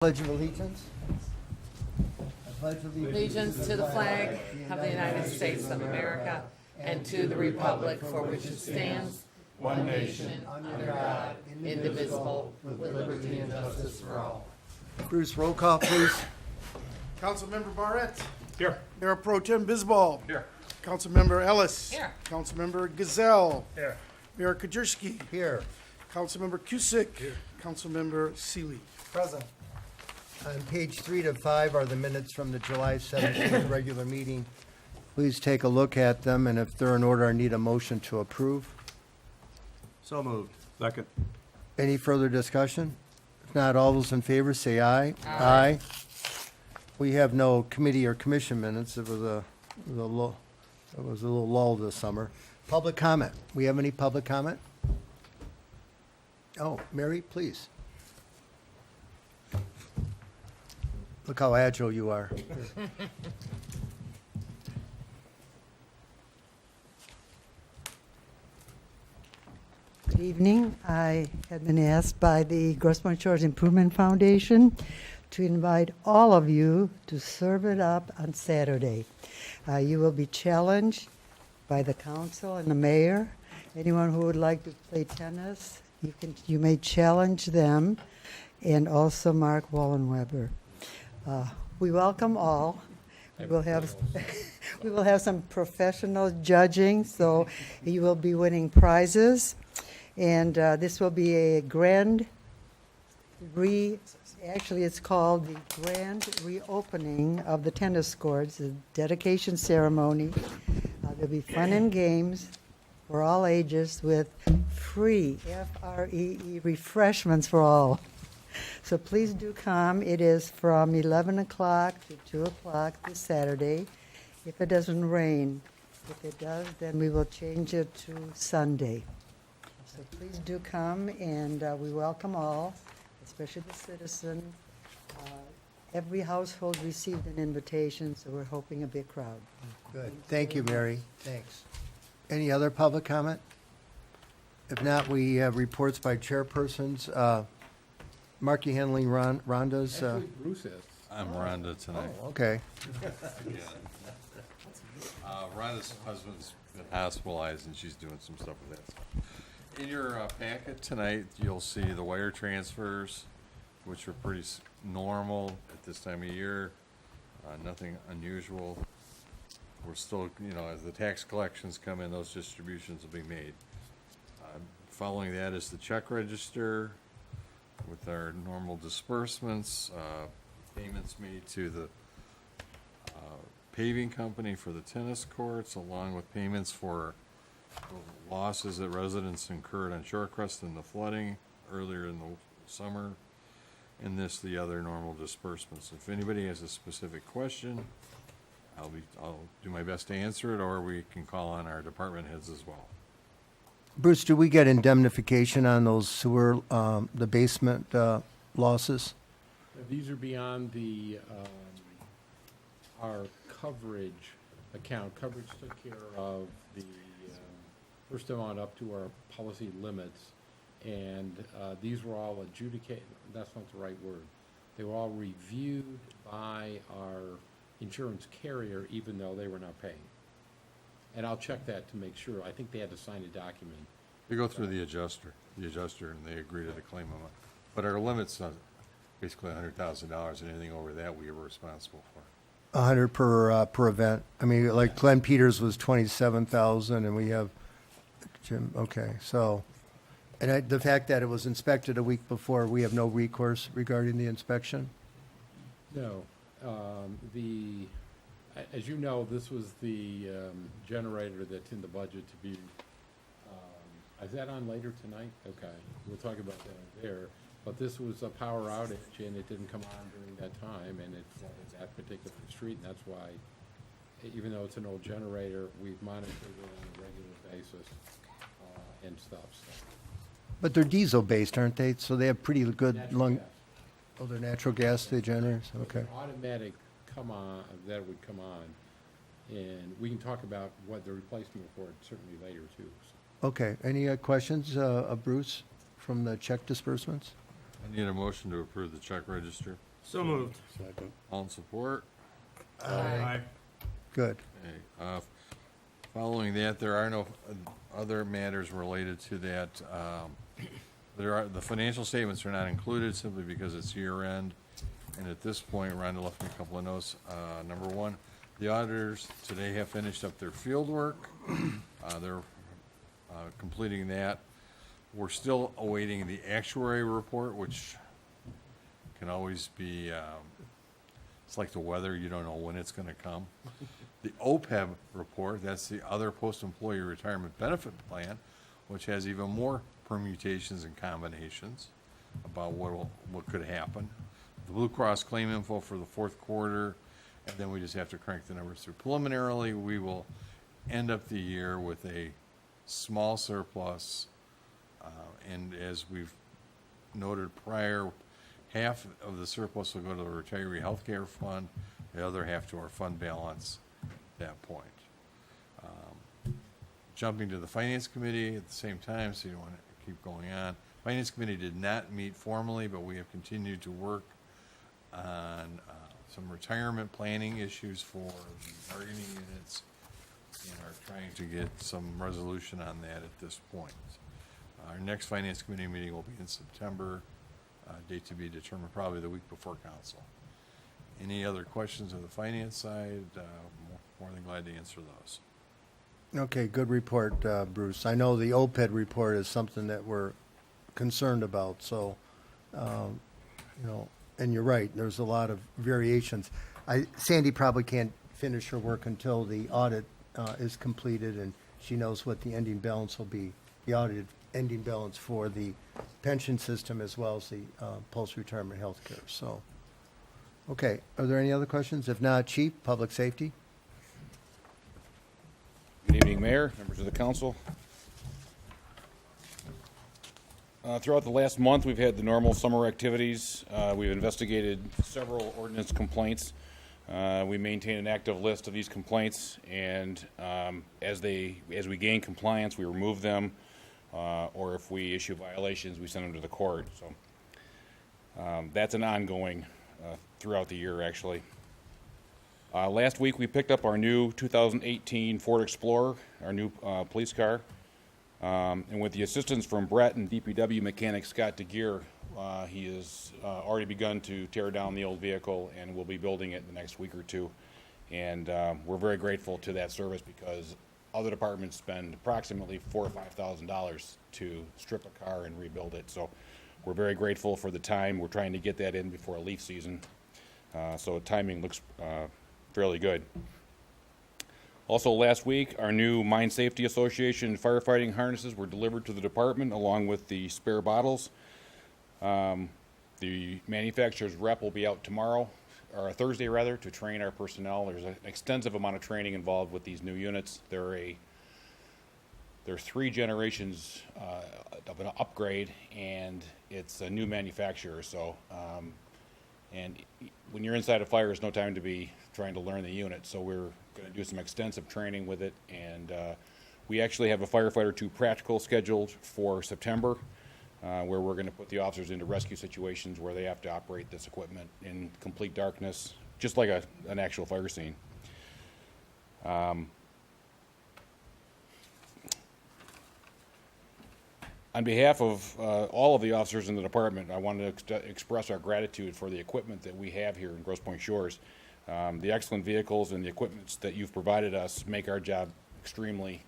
Pledge of allegiance. I pledge Allegiance to the flag of the United States of America and to the republic for which it stands, one nation, under God, indivisible, with liberty and justice for all. Bruce, roll call, please. Councilmember Barrett. Here. Mayor Pro Tem Bisbal. Here. Councilmember Ellis. Here. Councilmember Gazelle. Here. Mayor Kaczynski. Here. Councilmember Cusick. Here. Councilmember Seeley. Present. On page 3 to 5 are the minutes from the July 17th regular meeting. Please take a look at them, and if they're in order, I need a motion to approve. So moved. Second. Any further discussion? If not, all those in favor say aye. Aye. We have no committee or commission minutes. It was a little lull this summer. Public comment. We have any public comment? Oh, Mary, please. Look how agile you are. Good evening. I have been asked by the Grosse Pointe Shores Improvement Foundation to invite all of you to serve it up on Saturday. You will be challenged by the council and the mayor. Anyone who would like to play tennis, you may challenge them, and also Mark Wallenweber. We welcome all. We will have some professional judging, so you will be winning prizes. And this will be a actually it's called the grand reopening of the tennis courts, the dedication ceremony. There'll be fun and games for all ages with free, F-R-E-E, refreshments for all. So please do come. It is from 11 o'clock to 2 o'clock this Saturday, if it doesn't rain. If it does, then we will change it to Sunday. So please do come, and we welcome all, especially the citizen. Every household received an invitation, so we're hoping a big crowd. Good. Thank you, Mary. Thanks. Any other public comment? If not, we have reports by chairpersons. Mark, you handling Rhonda's? Bruce is. I'm Rhonda tonight. Okay. Rhonda's husband's been hospitalized and she's doing some stuff with that stuff. In your packet tonight, you'll see the wire transfers, which are pretty normal at this time of year. Nothing unusual. We're still, as the tax collections come in, those distributions will be made. Following that is the check register with our normal disbursements, payments made to the paving company for the tennis courts, along with payments for the losses that residents incurred on Shorecrest in the flooding earlier in the summer, and the other normal disbursements. If anybody has a specific question, I'll do my best to answer it, or we can call on our department heads as well. Bruce, do we get indemnification on those sewer, the basement losses? These are beyond our coverage account. Coverage took care of the first amount up to our policy limits, and these were all adjudicated. That's not the right word. They were all reviewed by our insurance carrier, even though they were not paying. And I'll check that to make sure. I think they had to sign a document. They go through the adjuster, and they agree to the claim amount. But our limit's basically $100,000, and anything over that we are responsible for. 100 per event. I mean, like Glenn Peters was 27,000, and we have Jim. Okay, so, and the fact that it was inspected a week before, we have no recourse regarding the inspection. No. As you know, this was the generator that's in the budget to be, is that on later tonight? Okay, we'll talk about that there. But this was a power outage, and it didn't come on during that time, and it's that particular street, and that's why, even though it's an old generator, we've monitored it on a regular basis and stuff. So. But they're diesel-based, aren't they? So they have pretty good Natural gas. Oh, they're natural gas, the generators? Okay. Automatic that would come on, and we can talk about what the replacement for it certainly later too. So. Okay. Any questions of Bruce from the check disbursements? I need a motion to approve the check register. So moved. All in support? Aye. Good. Okay, following that, there are no other matters related to that. The financial statements are not included simply because it's year end. And at this point, Rhonda left me a couple of notes. Number one, the auditors today have finished up their field work. They're completing that. We're still awaiting the actuary report, which can always be, it's like the weather, you don't know when it's gonna come. The OPEB report, that's the other post-employee retirement benefit plan, which has even more permutations and combinations about what could happen. The Blue Cross claim info for the fourth quarter, and then we just have to crank the numbers through. Preliminarily, we will end up the year with a small surplus, and as we've noted prior, half of the surplus will go to the retiree healthcare fund, the other half to our fund balance at that point. Jumping to the Finance Committee at the same time, so you don't want to keep going on. Finance Committee did not meet formally, but we have continued to work on some retirement planning issues for the bargaining units and are trying to get some resolution on that at this point. Our next Finance Committee meeting will be in September, date to be determined probably the week before council. Any other questions on the finance side? More than glad to answer those. Okay, good report, Bruce. I know the OPED report is something that we're concerned about, so, and you're right, there's a lot of variations. Sandy probably can't finish her work until the audit is completed, and she knows what the ending balance will be, the audited ending balance for the pension system as well as the post-retirement health care, so. Okay, are there any other questions? If not, Chief, Public Safety? Good evening, Mayor, members of the council. Throughout the last month, we've had the normal summer activities. We've investigated several ordinance complaints. We maintain an active list of these complaints, and as we gain compliance, we remove them, or if we issue violations, we send them to the court. So that's an ongoing throughout the year, actually. Last week, we picked up our new 2018 Ford Explorer, our new police car. And with the assistance from Brett and DPW mechanic Scott DeGear, he has already begun to tear down the old vehicle, and we'll be building it in the next week or two. And we're very grateful to that service because other departments spend approximately $4,000 or $5,000 to strip a car and rebuild it. So we're very grateful for the time. We're trying to get that in before a leaf season. So timing looks fairly good. Also last week, our new Mine Safety Association firefighting harnesses were delivered to the department along with the spare bottles. The manufacturer's rep will be out tomorrow, or Thursday rather, to train our personnel. There's an extensive amount of training involved with these new units. There are 3 generations of an upgrade, and it's a new manufacturer. So, and when you're inside a fire, there's no time to be trying to learn the unit. So we're going to do some extensive training with it, and we actually have a Firefighter 2 practical scheduled for September, where we're going to put the officers into rescue situations where they have to operate this equipment in complete darkness, just like an actual fire scene. On behalf of all of the officers in the department, I wanted to express our gratitude for the equipment that we have here in Grosse Pointe Shores. The excellent vehicles and the equipment that you've provided us make our job extremely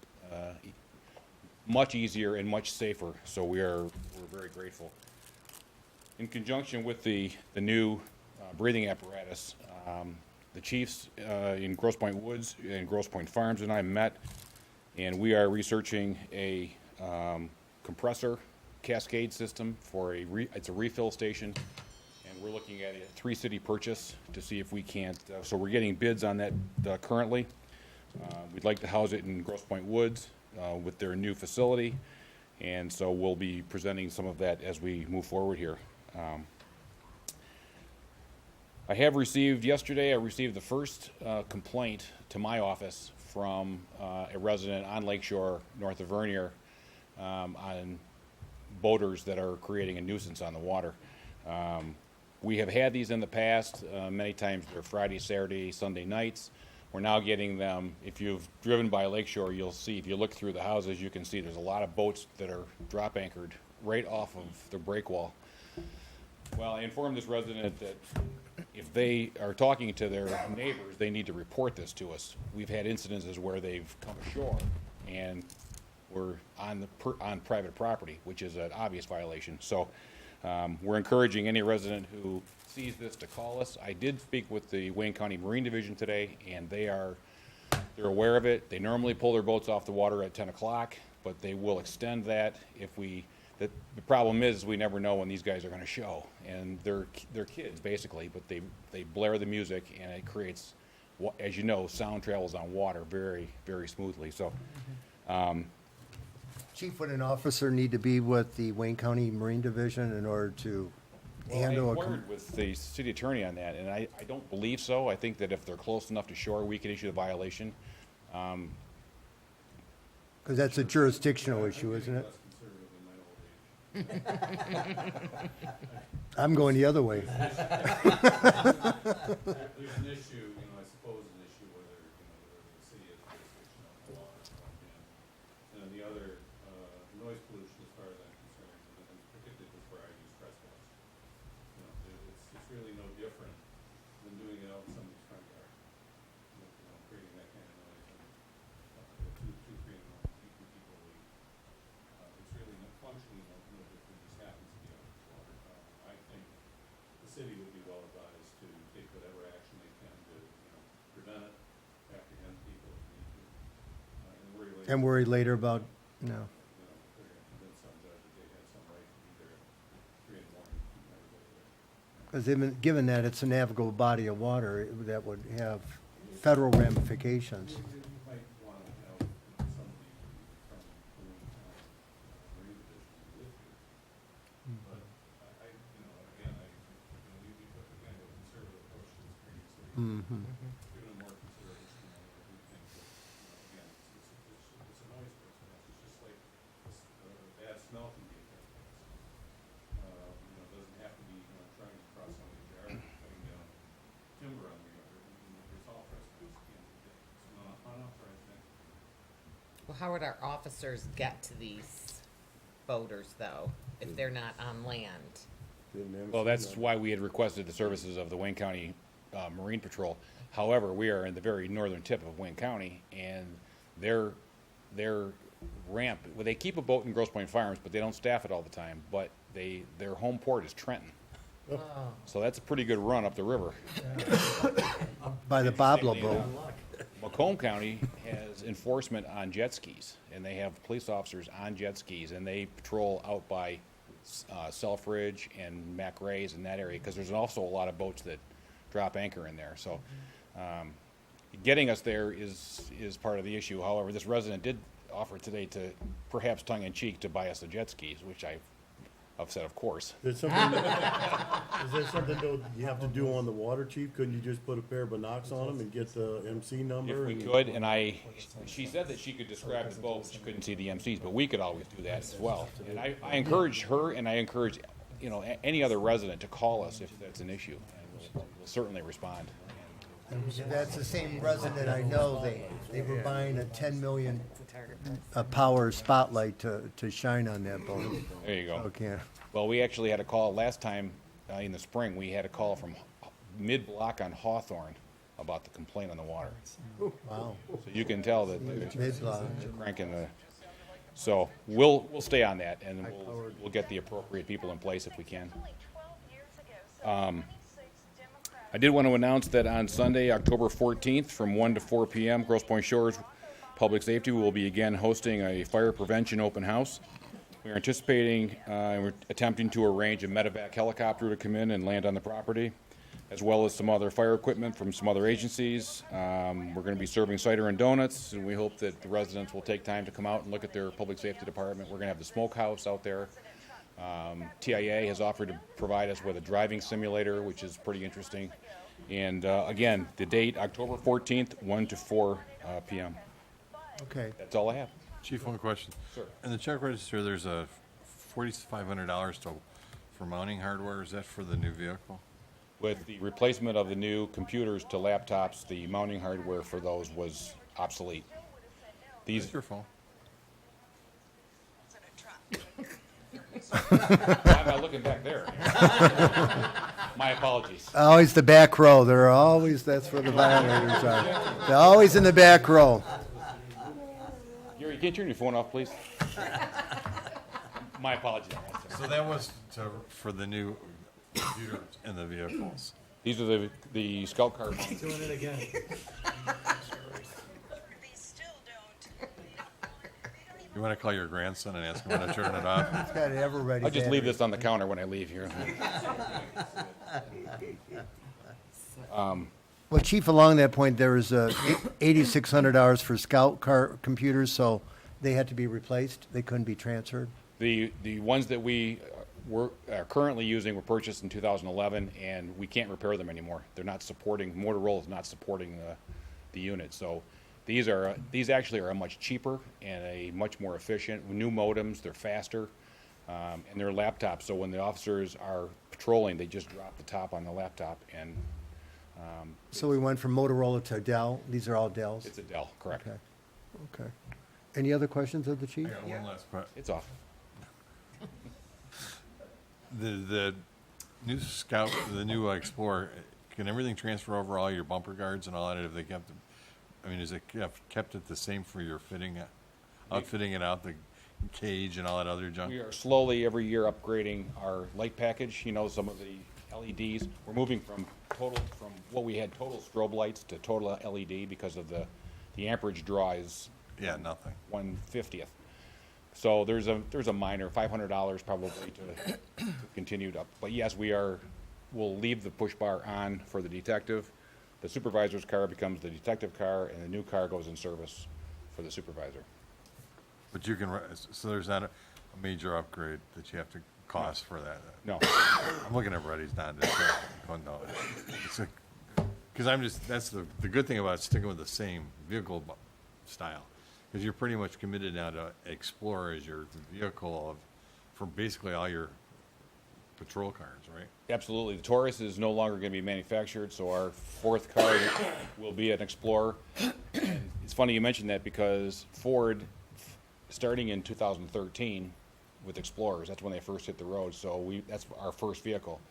much easier and much safer, so we're very grateful. In conjunction with the new breathing apparatus, the chiefs in Grosse Pointe Woods and Grosse Pointe Farms and I met, and we are researching a compressor cascade system for it's a refill station, and we're looking at a 3-city purchase to see if we can't, so we're getting bids on that currently. We'd like to house it in Grosse Pointe Woods with their new facility, and so we'll be presenting some of that as we move forward here. Yesterday I received the first complaint to my office from a resident on Lakeshore north of Vernier on boaters that are creating a nuisance on the water. We have had these in the past. Many times they're Friday, Saturday, Sunday nights. We're now getting them, if you've driven by Lakeshore, you'll see, if you look through the houses, you can see there's a lot of boats that are drop anchored right off of the break wall. Well, I informed this resident that if they are talking to their neighbors, they need to report this to us. We've had incidences where they've come ashore and were on private property, which is an obvious violation. So we're encouraging any resident who sees this to call us. I did speak with the Wayne County Marine Division today, and they're aware of it. They normally pull their boats off the water at 10 o'clock, but they will extend that if the problem is we never know when these guys are going to show, and they're kids basically, but they blare the music, and it creates, as you know, sound travels on water very, very smoothly. So Chief, would an officer need to be with the Wayne County Marine Division in order to handle I a? inquired with the city attorney on that, and I don't believe so. I think that if they're close enough to shore, we can issue the violation. Because that's a jurisdictional issue, isn't it? I'm going the other way. There's an issue, I suppose, an issue whether, the city has jurisdiction on the water. And the other, noise pollution as far as I'm concerned, and particularly with where I use trespass. It's really no different than doing it out in somebody's front yard. Creating that kind of noise and, 2, 3 in the morning, keeping people awake. It's really functionally no different, just happens to be out of water. I think the city would be well advised to take whatever action they can to, prevent it, apprehend people if need to, and worry later. And worry later about, no. They're gonna convince some judge that they had some right to be there at 3 in the morning, keep everybody there. Because given that it's a navigable body of water, that would have federal ramifications. You might want to have somebody from the Wayne County Marine Division with you. But again, we took a kind of a conservative approach to this previously. Mhm. Given a more consideration, we think that, again, it's a noise trespass. It's just like bad smell can be a trespass. It doesn't have to be, trying to cross somebody's yard, cutting down timber on their yard. It's all trespass. It's not unauthorized activity. Well, how would our officers get to these boaters, though, if they're not on land? Well, that's why we had requested the services of the Wayne County Marine Patrol. However, we are in the very northern tip of Wayne County, and their ramp, well, they keep a boat in Grosse Pointe Farms, but they don't staff it all the time. But their home port is Trenton. So that's a pretty good run up the river. By the Boblo boat. Macomb County has enforcement on jet skis, and they have police officers on jet skis, and they patrol out by Selfridge and Mac Rays in that area, because there's also a lot of boats that drop anchor in there. So getting us there is part of the issue. However, this resident did offer today to, perhaps tongue-in-cheek, to buy us the jet skis, which I've said, of course. Is there something though you have to do on the water, chief? Couldn't you just put a pair of binocs on them and get the MC number? If we and- could, and she said that she could describe the boat, but she couldn't see the MCs, but we could always do that as well. And I encourage her, and I encourage, any other resident to call us if that's an issue, and we'll certainly respond. That's the same resident I know, they were buying a 10 million power spotlight to shine on that boat. There you go. Okay. Well, we actually had a call last time, in the spring, we had a call from mid-block on Hawthorne about the complaint on the water. Wow. So you can tell that they're Mid-block. cranking the, so we'll stay on that, and we'll get the appropriate people in place if we can. I did want to announce that on Sunday, October 14th, from 1 to 4 p.m., Grosse Pointe Shores Public Safety will be again hosting a fire prevention open house. We are anticipating, we're attempting to arrange a medevac helicopter to come in and land on the property, as well as some other fire equipment from some other agencies. We're going to be serving cider and donuts, and we hope that the residents will take time to come out and look at their public safety department. We're going to have the smokehouse out there. TIA has offered to provide us with a driving simulator, which is pretty interesting. And again, the date, October 14th, 1 to 4 p.m. Okay. That's all I have. Chief, one question. Sure. In the check register, there's a $4,500 for mounting hardware. Is that for the new vehicle? With the replacement of the new computers to laptops, the mounting hardware for those was obsolete. These, It's your phone. why am I looking back there? My apologies. Always the back row. They're always, that's where the violators are. They're always in the back row. Gary, can you turn your phone off, please? My apologies. So that was for the new computers in the vehicles. These are the Scout Car mounts. Doing it again. You want to call your grandson and ask him how to turn it off? It's got everybody. I'll just leave this on the counter when I leave here. Well, Chief, along that point, there was $8,600 for Scout car computers, so they had to be replaced. They couldn't be transferred. The ones that we are currently using were purchased in 2011, and we can't repair them anymore. They're not supporting, Motorola is not supporting the unit. So these actually are much cheaper and a much more efficient. New modems, they're faster, and they're laptops. So when the officers are patrolling, they just drop the top on the laptop, and So we went from Motorola to Dell. These are all Dells? it's a Dell, correct? Okay. Okay. Any other questions of the I chief? got one last question. It's off. The new Scout, the new Explorer, can everything transfer over, all your bumper guards and all that? Have they kept, I mean, is it kept it the same for your fitting, outfitting it out, the cage and all that other junk? We are slowly, every year, upgrading our light package, you know, some of the LEDs. We're moving from what we had total strobe lights to total LED because of the amperage draw is Yeah, nothing. 1/50th. So there's a minor $500 probably to continue to, but yes, we'll leave the push bar on for the detective. The supervisor's car becomes the detective car, and the new car goes in service for the supervisor. But you can, so there's not a major upgrade that you have to cost for that? No, I'm looking at Reddy's not, going, no. Because I'm just, that's the good thing about sticking with the same vehicle style. Because you're pretty much committed now to Explorer as your vehicle for basically all your patrol cars, right? absolutely. The Taurus is no longer going to be manufactured, so our fourth car will be an Explorer. And it's funny you mentioned that because Ford, starting in 2013 with Explorers, that's when they first hit the road, so that's our first vehicle.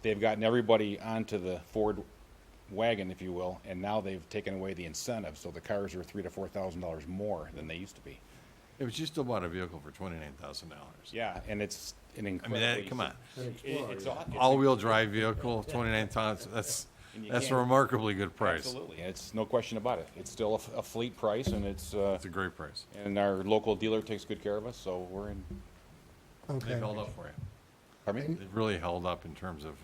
They've gotten everybody onto the Ford wagon, if you will, and now they've taken away the incentive, so the cars are $3,000 to $4,000 more than they used to be. Yeah, but you still bought a vehicle for $29,000. Yeah, and it's an I incredibly... mean, come on. It's All-wheel drive vehicle, 29 tons, that's a remarkably good price. Absolutely, it's no question about it. It's still a fleet price, and It's a great price. and our local dealer takes good care of us, so we're in. They Okay. held up for you. Pardon me? It really held up in terms of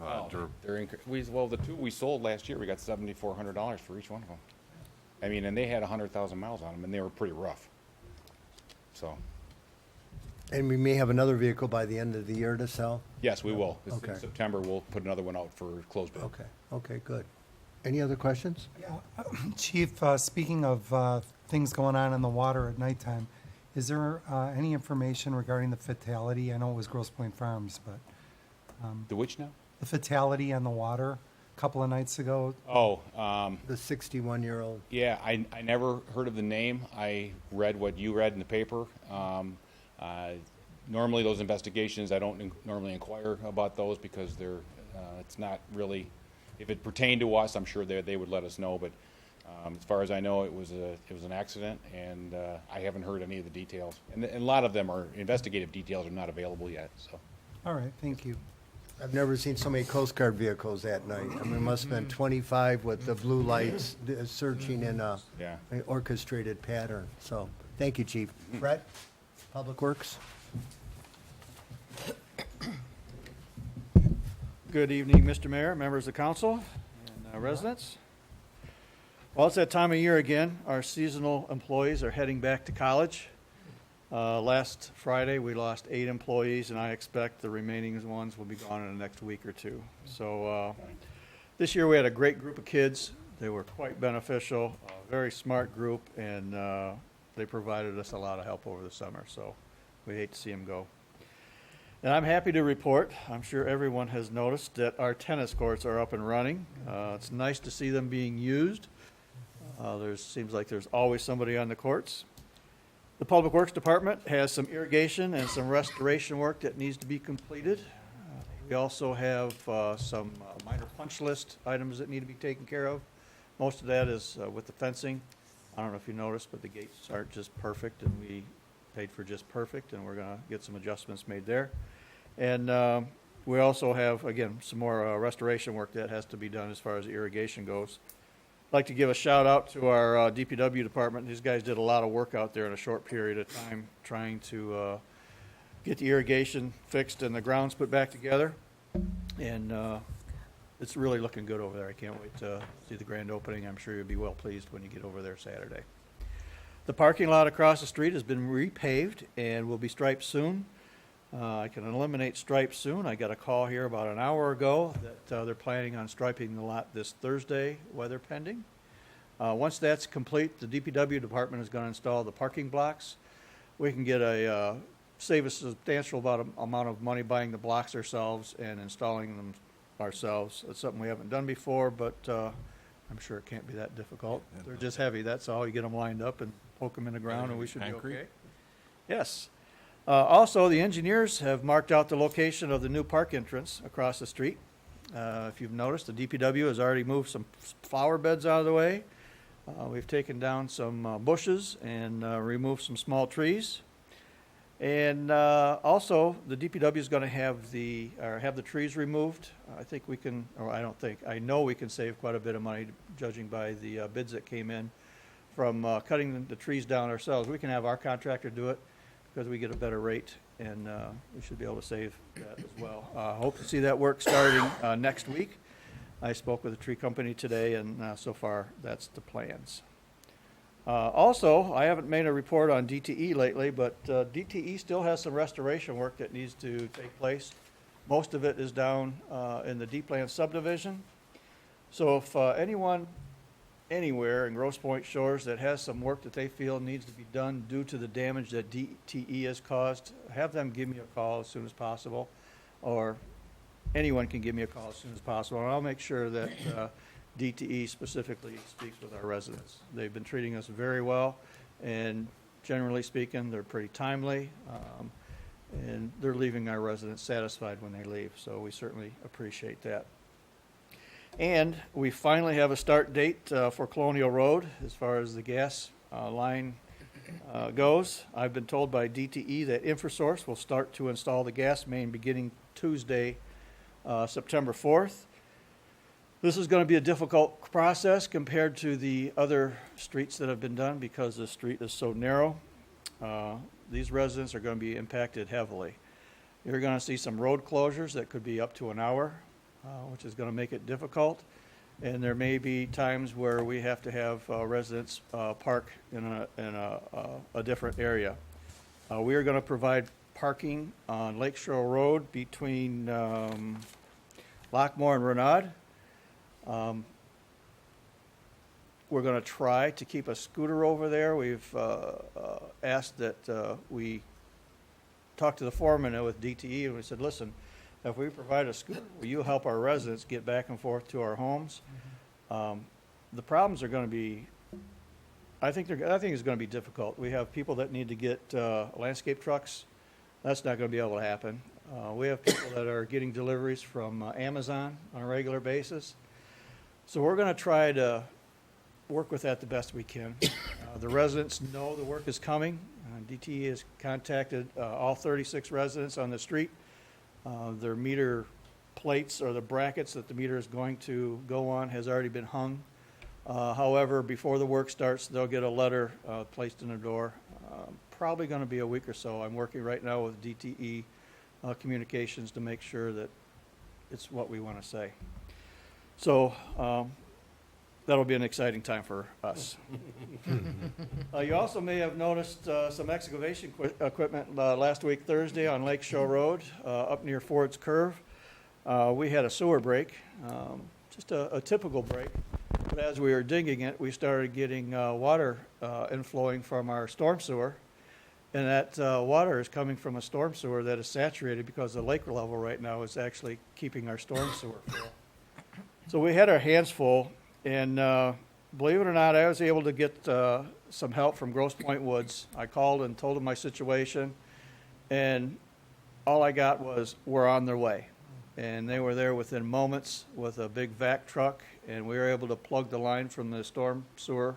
They're the two we sold last year, we got $7,400 for each one of them. I mean, and they had 100,000 miles on them, and they were pretty rough. So, And we may have another vehicle by the end of the year to sell? yes, we will. Okay. In September, we'll put another one out for closed bid. Okay, okay, good. Any other questions? Chief, speaking of things going on in the water at nighttime, is there any information regarding the fatality? I know it was Grosse Pointe Farms, but The which now? the fatality on the water a couple of nights ago. Oh, The 61-year-old? yeah, I never heard of the name. I read what you read in the paper. Normally, those investigations, I don't normally inquire about those because it's not really, if it pertained to us, I'm sure they would let us know, but as far as I know, it was an accident, and I haven't heard any of the details. And a lot of them investigative details are not available yet, so. All right, thank you. I've never seen so many Coast Guard vehicles at night. I mean, it must have been 25 with the blue lights searching in a Yeah. an orchestrated pattern. So, thank you, Chief. Brett, Public Works? Good evening, Mr. Mayor, members of council, and residents. Well, it's that time of year again. Our seasonal employees are heading back to college. Last Friday, we lost 8 employees, and I expect the remaining ones will be gone in the next week or two. So this year, we had a great group of kids. They were quite beneficial, a very smart group, and they provided us a lot of help over the summer, so we hate to see them go. And I'm happy to report, I'm sure everyone has noticed, that our tennis courts are up and running. It's nice to see them being used. Seems like there's always somebody on the courts. The Public Works Department has some irrigation and some restoration work that needs to be completed. We also have some minor punch list items that need to be taken care of. Most of that is with the fencing. I don't know if you noticed, but the gates aren't just perfect, and we paid for just perfect, and we're going to get some adjustments made there. And we also have, again, some more restoration work that has to be done as far as irrigation goes. I'd like to give a shout out to our DPW department. These guys did a lot of work out there in a short period of time trying to get the irrigation fixed and the grounds put back together. And it's really looking good over there. I can't wait to see the grand opening. I'm sure you'll be well pleased when you get over there Saturday. The parking lot across the street has been repaved and will be striped soon. I can eliminate stripes soon. I got a call here about an hour ago that they're planning on striping the lot this Thursday, weather pending. Once that's complete, the DPW department is going to install the parking blocks. We can get save a substantial amount of money buying the blocks ourselves and installing them ourselves. It's something we haven't done before, but I'm sure it can't be that difficult. They're just heavy, that's all. You get them lined up and poke them in the ground and we should be okay. Yes. Also, the engineers have marked out the location of the new park entrance across the street. If you've noticed, the DPW has already moved some flower beds out of the way. We've taken down some bushes and removed some small trees. And also, the DPW is going to have the trees removed. I think we can, or I don't think, I know we can save quite a bit of money, judging by the bids that came in from cutting the trees down ourselves. We can have our contractor do it because we get a better rate, and we should be able to save that as well. Hope to see that work starting next week. I spoke with the tree company today, and so far that's the plans. Also, I haven't made a report on DTE lately, but DTE still has some restoration work that needs to take place. Most of it is down in the D-Plan subdivision. So if anyone anywhere in Grosse Pointe Shores that has some work that they feel needs to be done due to the damage that DTE has caused, have them give me a call as soon as possible, or anyone can give me a call as soon as possible, and I'll make sure that DTE specifically speaks with our residents. They've been treating us very well, and generally speaking, they're pretty timely, and they're leaving our residents satisfied when they leave, so we certainly appreciate that. And we finally have a start date for Colonial Road as far as the gas line goes. I've been told by DTE that InfraSource will start to install the gas main beginning Tuesday, September 4th. This is going to be a difficult process compared to the other streets that have been done because the street is so narrow. These residents are going to be impacted heavily. You're going to see some road closures that could be up to an hour, which is going to make it difficult. And there may be times where we have to have residents park in a different area. We are going to provide parking on Lakeshore Road between Lockmore and Renaud. We're going to try to keep a scooter over there. We've asked that we talk to the foreman with DTE, and we said, listen, if we provide a scooter, will you help our residents get back and forth to our homes? The problems are going to be, I think it's going to be difficult. We have people that need to get landscape trucks. That's not going to be able to happen. We have people that are getting deliveries from Amazon on a regular basis. So we're going to try to work with that the best we can. The residents know the work is coming. DTE has contacted all 36 residents on the street. Their meter plates or the brackets that the meter is going to go on has already been hung. However, before the work starts, they'll get a letter placed in their door. Probably going to be a week or so. I'm working right now with DTE Communications to make sure that it's what we want to say. So that'll be an exciting time for us. You also may have noticed some excavation equipment last week Thursday on Lakeshore Road up near Ford's Curve. We had a sewer break, just a typical break. But as we were digging it, we started getting water inflowing from our storm sewer. And that water is coming from a storm sewer that is saturated because the lake level right now is actually keeping our storm sewer full. So we had our hands full, and believe it or not, I was able to get some help from Grosse Pointe Woods. I called and told them my situation, and all I got was, we're on their way. And they were there within moments with a big vac truck, and we were able to plug the line from the storm sewer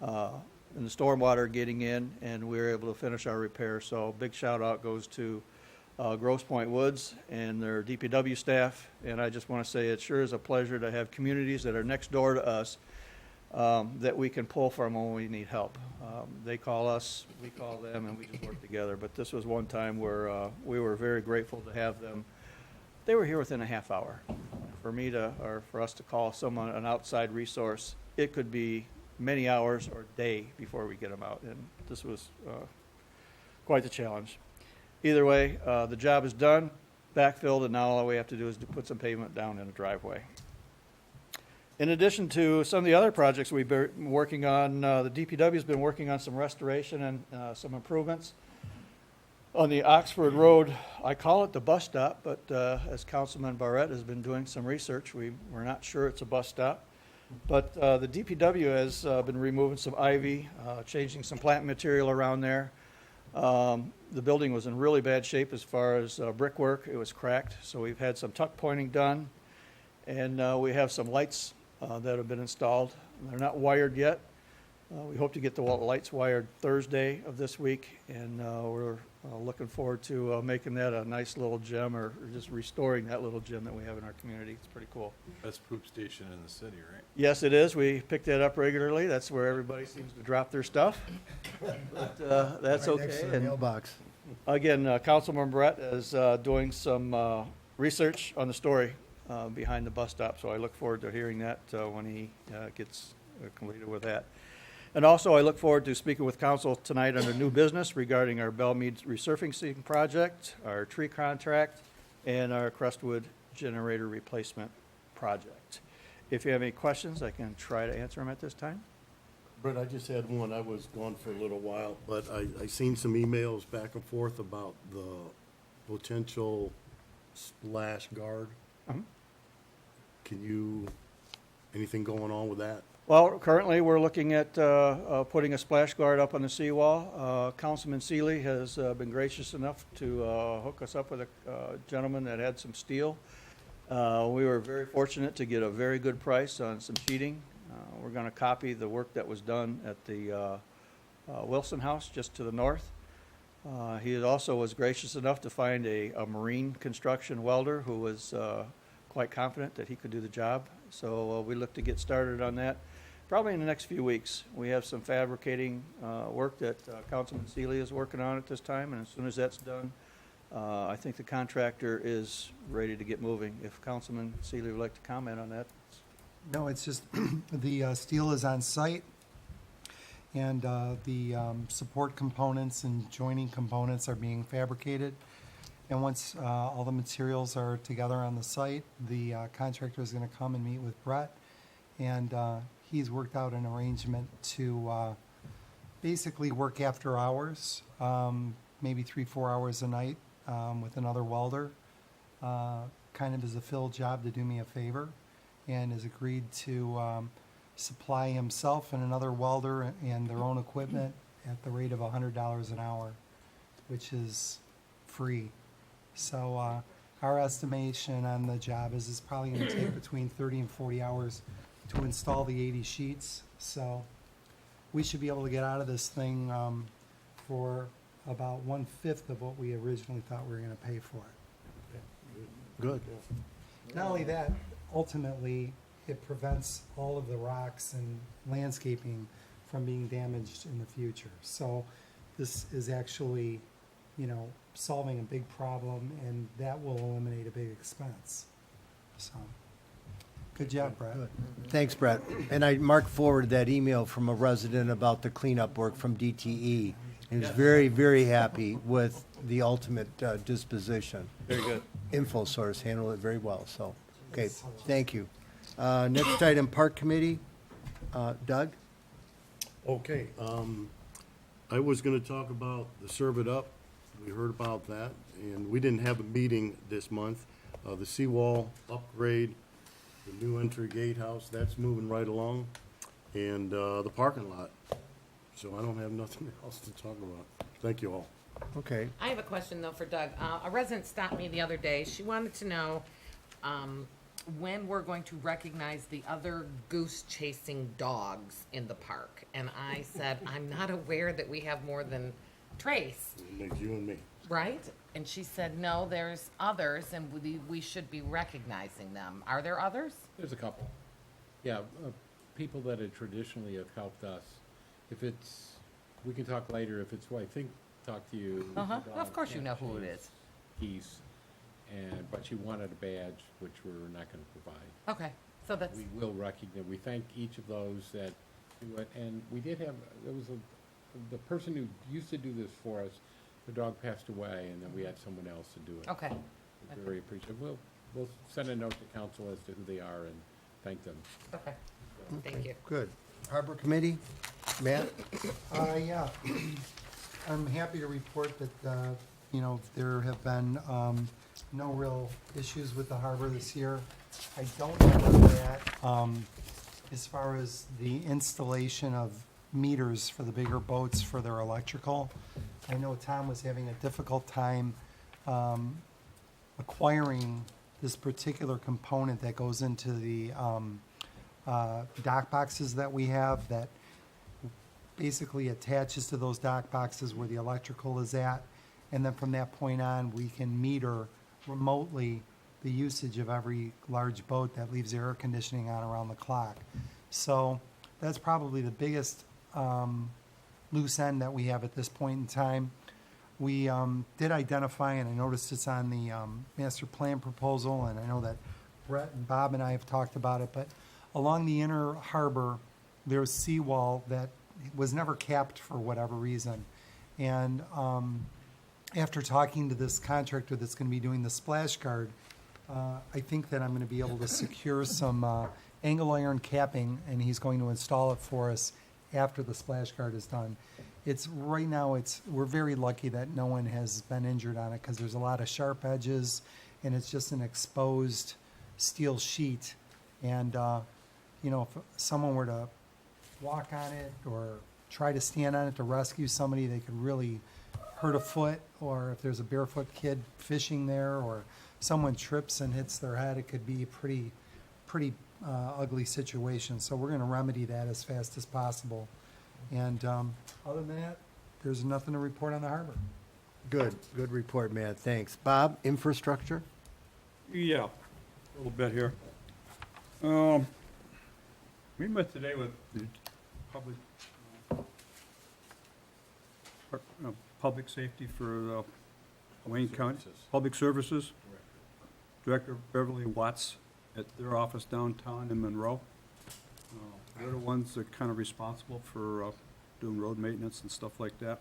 and the storm water getting in, and we were able to finish our repair. So big shout out goes to Grosse Pointe Woods and their DPW staff. And I just want to say it sure is a pleasure to have communities that are next door to us that we can pull from when we need help. They call us, we call them, and we just work together. But this was one time where we were very grateful to have them. They were here within a half hour. For me to, or for us to call someone, an outside resource, it could be many hours or day before we get them out. And this was quite the challenge. Either way, the job is done, backfilled, and now all we have to do is to put some pavement down in a driveway. In addition to some of the other projects we've been working on, the DPW has been working on some restoration and some improvements. On the Oxford Road, I call it the bus stop, but as Councilman Barrett has been doing some research, we're not sure it's a bus stop. But the DPW has been removing some ivy, changing some plant material around there. The building was in really bad shape as far as brickwork. It was cracked, so we've had some tuck pointing done. And we have some lights that have been installed. They're not wired yet. We hope to get the lights wired Thursday of this week, and we're looking forward to making that a nice little gem, or just restoring that little gem that we have in our community. It's pretty cool. Best poop station in the city, right? Yes, it is. We pick that up regularly. That's where everybody seems to drop their stuff. But that's Right next to okay. the And mailbox. again, Councilman Brett is doing some research on the story behind the bus stop, so I look forward to hearing that when he gets completed with that. And also, I look forward to speaking with council tonight under new business regarding our Belmead resurfacing project, our tree contract, and our Crestwood generator replacement project. If you have any questions, I can try to answer them at this time. Brett, I just had one. I was gone for a little while, but I seen some emails back and forth about the potential splash guard. Can you, anything going on with that? Well, currently, we're looking at putting a splash guard up on the seawall. Councilman Seeley has been gracious enough to hook us up with a gentleman that had some steel. We were very fortunate to get a very good price on some sheeting. We're going to copy the work that was done at the Wilson House just to the north. He also was gracious enough to find a marine construction welder who was quite confident that he could do the job. So we look to get started on that probably in the next few weeks. We have some fabricating work that Councilman Seeley is working on at this time, and as soon as that's done, I think the contractor is ready to get moving. If Councilman Seeley would like to comment on that. No, it's just the steel is on site, and the support components and joining components are being fabricated. And once all the materials are together on the site, the contractor is going to come and meet with Brett, and he's worked out an arrangement to basically work after hours, maybe 3-4 hours a night with another welder, kind of as a fill job to do me a favor, and has agreed to supply himself and another welder and their own equipment at the rate of $100 an hour, which is free. So our estimation on the job is it's probably going to take between 30 and 40 hours to install the 80 sheets. So we should be able to get out of this thing for about 1/5 of what we originally thought we were going to pay for it. Good. Not only that, ultimately, it prevents all of the rocks and landscaping from being damaged in the future. So this is actually, you know, solving a big problem, and that will eliminate a big expense. So, good job, Brett. Good. Thanks, Brett. And I marked forward that email from a resident about the cleanup work from DTE. And he's very, very happy with the ultimate disposition. Very good. InfoSource handled it very well, so, okay, thank you. Next item, Park Committee. Doug? Okay, I was gonna talk about the Serve It Up. We heard about that, and we didn't have a meeting this month. The seawall upgrade, the new entry gatehouse, that's moving right along, and, the parking lot. So I don't have nothing else to talk about. Thank you all. Okay. I have a question though for Doug. A resident stopped me the other day. She wanted to know, when we're going to recognize the other goose chasing dogs in the park. And I said, I'm not aware that we have more than Trace, It makes you and me. right? And she said, no, there's others and we should be recognizing them. Are there others? There's a couple. Yeah, people that had traditionally have helped us. If it's, we can talk later, if it's who I think talked to you. Uh-huh. Dog Of course you can't know who it chase is. Geese, but she wanted a badge, which we're not gonna provide. Okay, so that's, We will recognize, we thank each of those that do it, and we did have, there was the person who used to do this for us, the dog passed away, and then we had someone else to do it. okay. We're very appreciative. We'll send a note to council as to who they are and thank them. Okay, thank you. Good. Harbor Committee, Matt? Yeah, I'm happy to report that, there have been no real issues with the harbor this year. I don't know whether that, as far as the installation of meters for the bigger boats for their electrical, I know Tom was having a difficult time acquiring this particular component that goes into the dock boxes that we have that basically attaches to those dock boxes where the electrical is at. And then from that point on, we can meter remotely the usage of every large boat that leaves air conditioning on around the clock. So that's probably the biggest loose end that we have at this point in time. We did identify, and I noticed it's on the master plan proposal, and I know that Brett and Bob and I have talked about it, but along the inner harbor, there's seawall that was never capped for whatever reason. And after talking to this contractor that's going to be doing the splash guard, I think that I'm going to be able to secure some angle iron capping, and he's going to install it for us after the splash guard is done. It's right now, we're very lucky that no one has been injured on it because there's a lot of sharp edges and it's just an exposed steel sheet. And, if someone were to walk on it or try to stand on it to rescue somebody, they could really hurt a foot, or if there's a barefoot kid fishing there or someone trips and hits their head, it could be a pretty ugly situation. So we're going to remedy that as fast as possible. And other than that, there's nothing to report on the harbor. Good report, Matt, thanks. Bob, infrastructure? Yeah, a little bit here. We met today with the public safety for Wayne County, Public Services. Director Beverly Watts at their office downtown in Monroe. They're the ones that are kind of responsible for doing road maintenance and stuff like that.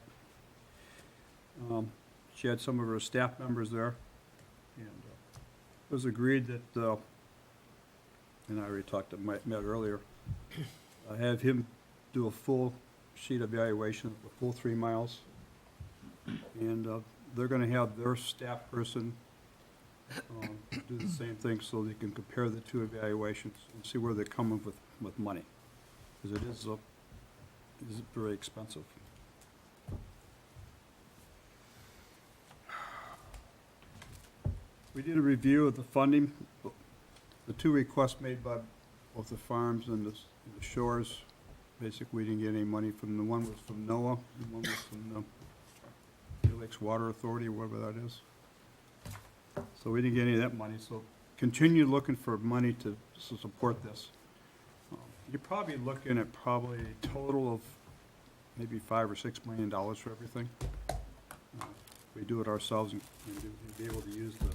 She had some of her staff members there, and it was agreed that, and I already talked to Matt earlier, have him do a full sheet evaluation of the full 3 miles. And they're gonna have their staff person do the same thing so they can compare the two evaluations and see where they're coming with money. Because it is very expensive. We did a review of the funding, the two requests made by both the farms and the shores. Basically, we didn't get any money from, the one was from NOAA, and one was from the Lakes Water Authority, whatever that is. So we didn't get any of that money, so continue looking for money to support this. You're probably looking at probably a total of maybe $5 or $6 million for everything. We do it ourselves and be able to use the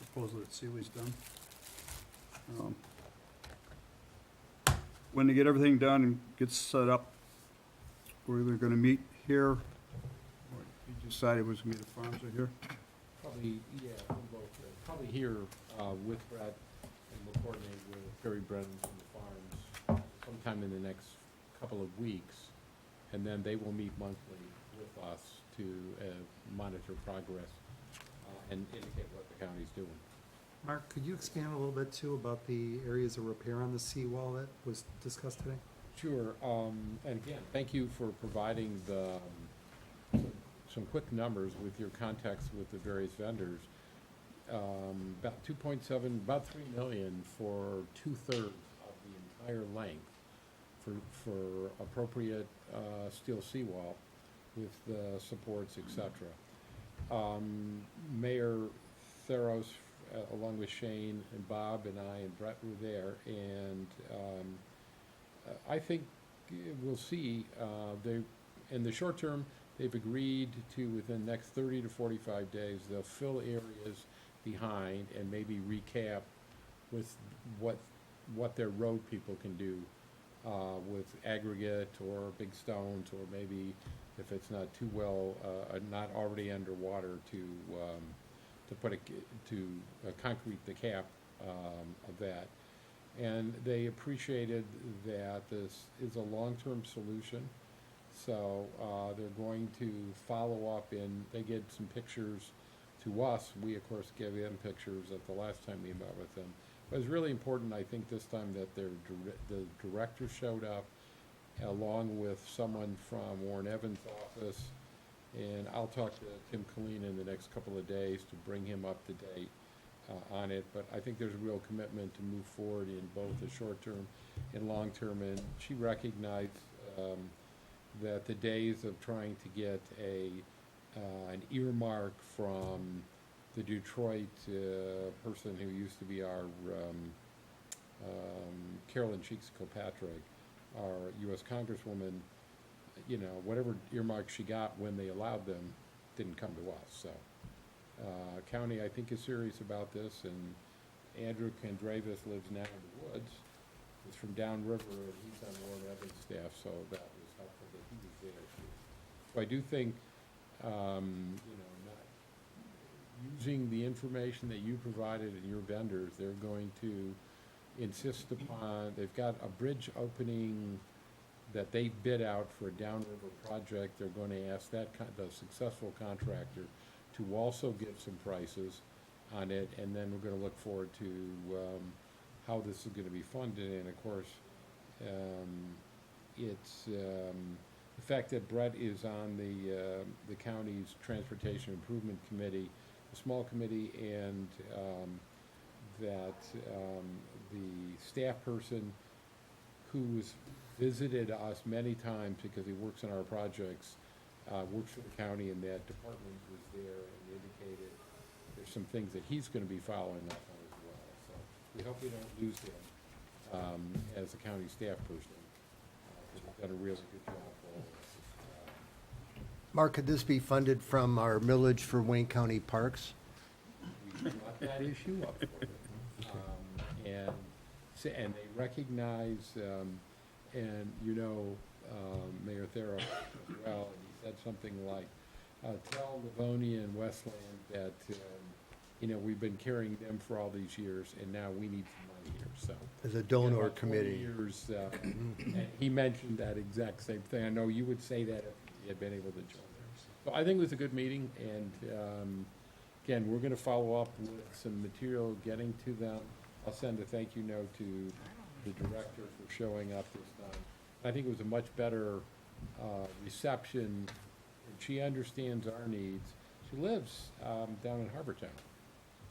proposal that Sealy's done. When they get everything done and gets set up, we're either gonna meet here, or we decided it was gonna be the farms right here. Probably, yeah, both, probably here with Brett, and we'll coordinate with Terry Brennan from the farms sometime in the next couple of weeks, and then they will meet monthly with us to monitor progress and indicate what the county's doing. Mark, could you expand a little bit too about the areas of repair on the seawall that was discussed today? Sure, and again, thank you for providing some quick numbers with your contacts with the various vendors. About 2.7, about 3 million for 2/3 of the entire length for appropriate steel seawall with the supports, et cetera. Mayor Theros, along with Shane and Bob and I and Brett were there, and I think we'll see. In the short term, they've agreed to, within the next 30 to 45 days, they'll fill areas behind and maybe recap with what their road people can do with aggregate or big stones, or maybe if it's not too well, not already underwater, to concrete the cap of that. And they appreciated that this is a long-term solution. So they're going to follow up, and they get some pictures to us. We, of course, gave them pictures at the last time we met with them. But it was really important, I think, this time that the director showed up, along with someone from Warren Evans' office. And I'll talk to Tim Colleen in the next couple of days to bring him up to date on it. But I think there's a real commitment to move forward in both the short term and long term. And she recognized that the days of trying to get an earmark from the Detroit person who used to be our Carolyn Cheeks Kilpatrick, our U.S. Congresswoman, you know, whatever earmark she got when they allowed them didn't come to us. So county, I think, is serious about this, and Andrew Kandravas lives now in the woods. He's from downriver, and he's on Warren Evans' staff, so that was helpful that he was there too. So I do think, you know, not using the information that you provided and your vendors, they're going to insist upon, they've got a bridge opening that they bid out for a downriver project. They're going to ask the successful contractor to also give some prices on it, and then we're going to look forward to how this is going to be funded. And of course, it's the fact that Brett is on the county's Transportation Improvement Committee, a small committee, and that the staff person who's visited us many times because he works on our projects, works for the county, and that department was there and indicated there's some things that he's going to be following up on as well. So we hope we don't lose him as a county staff person, because he's done a really good job for all of us. Mark, could this be funded from our millage for Wayne County Parks? We brought that issue up for them. And they recognize, and you know, Mayor Theros as well, and he said something like, tell Livonia and Westland that, you know, we've been carrying them for all these years, and now we need some money here, so. As a In donor about 20 committee. years, and he mentioned that exact same thing. I know you would say that if you had been able to join there. So I think it was a good meeting, and again, we're gonna follow up with some material getting to them. I'll send a thank you note to the director for showing up this time. I think it was a much better reception, and she understands our needs. She lives down in Harbortown,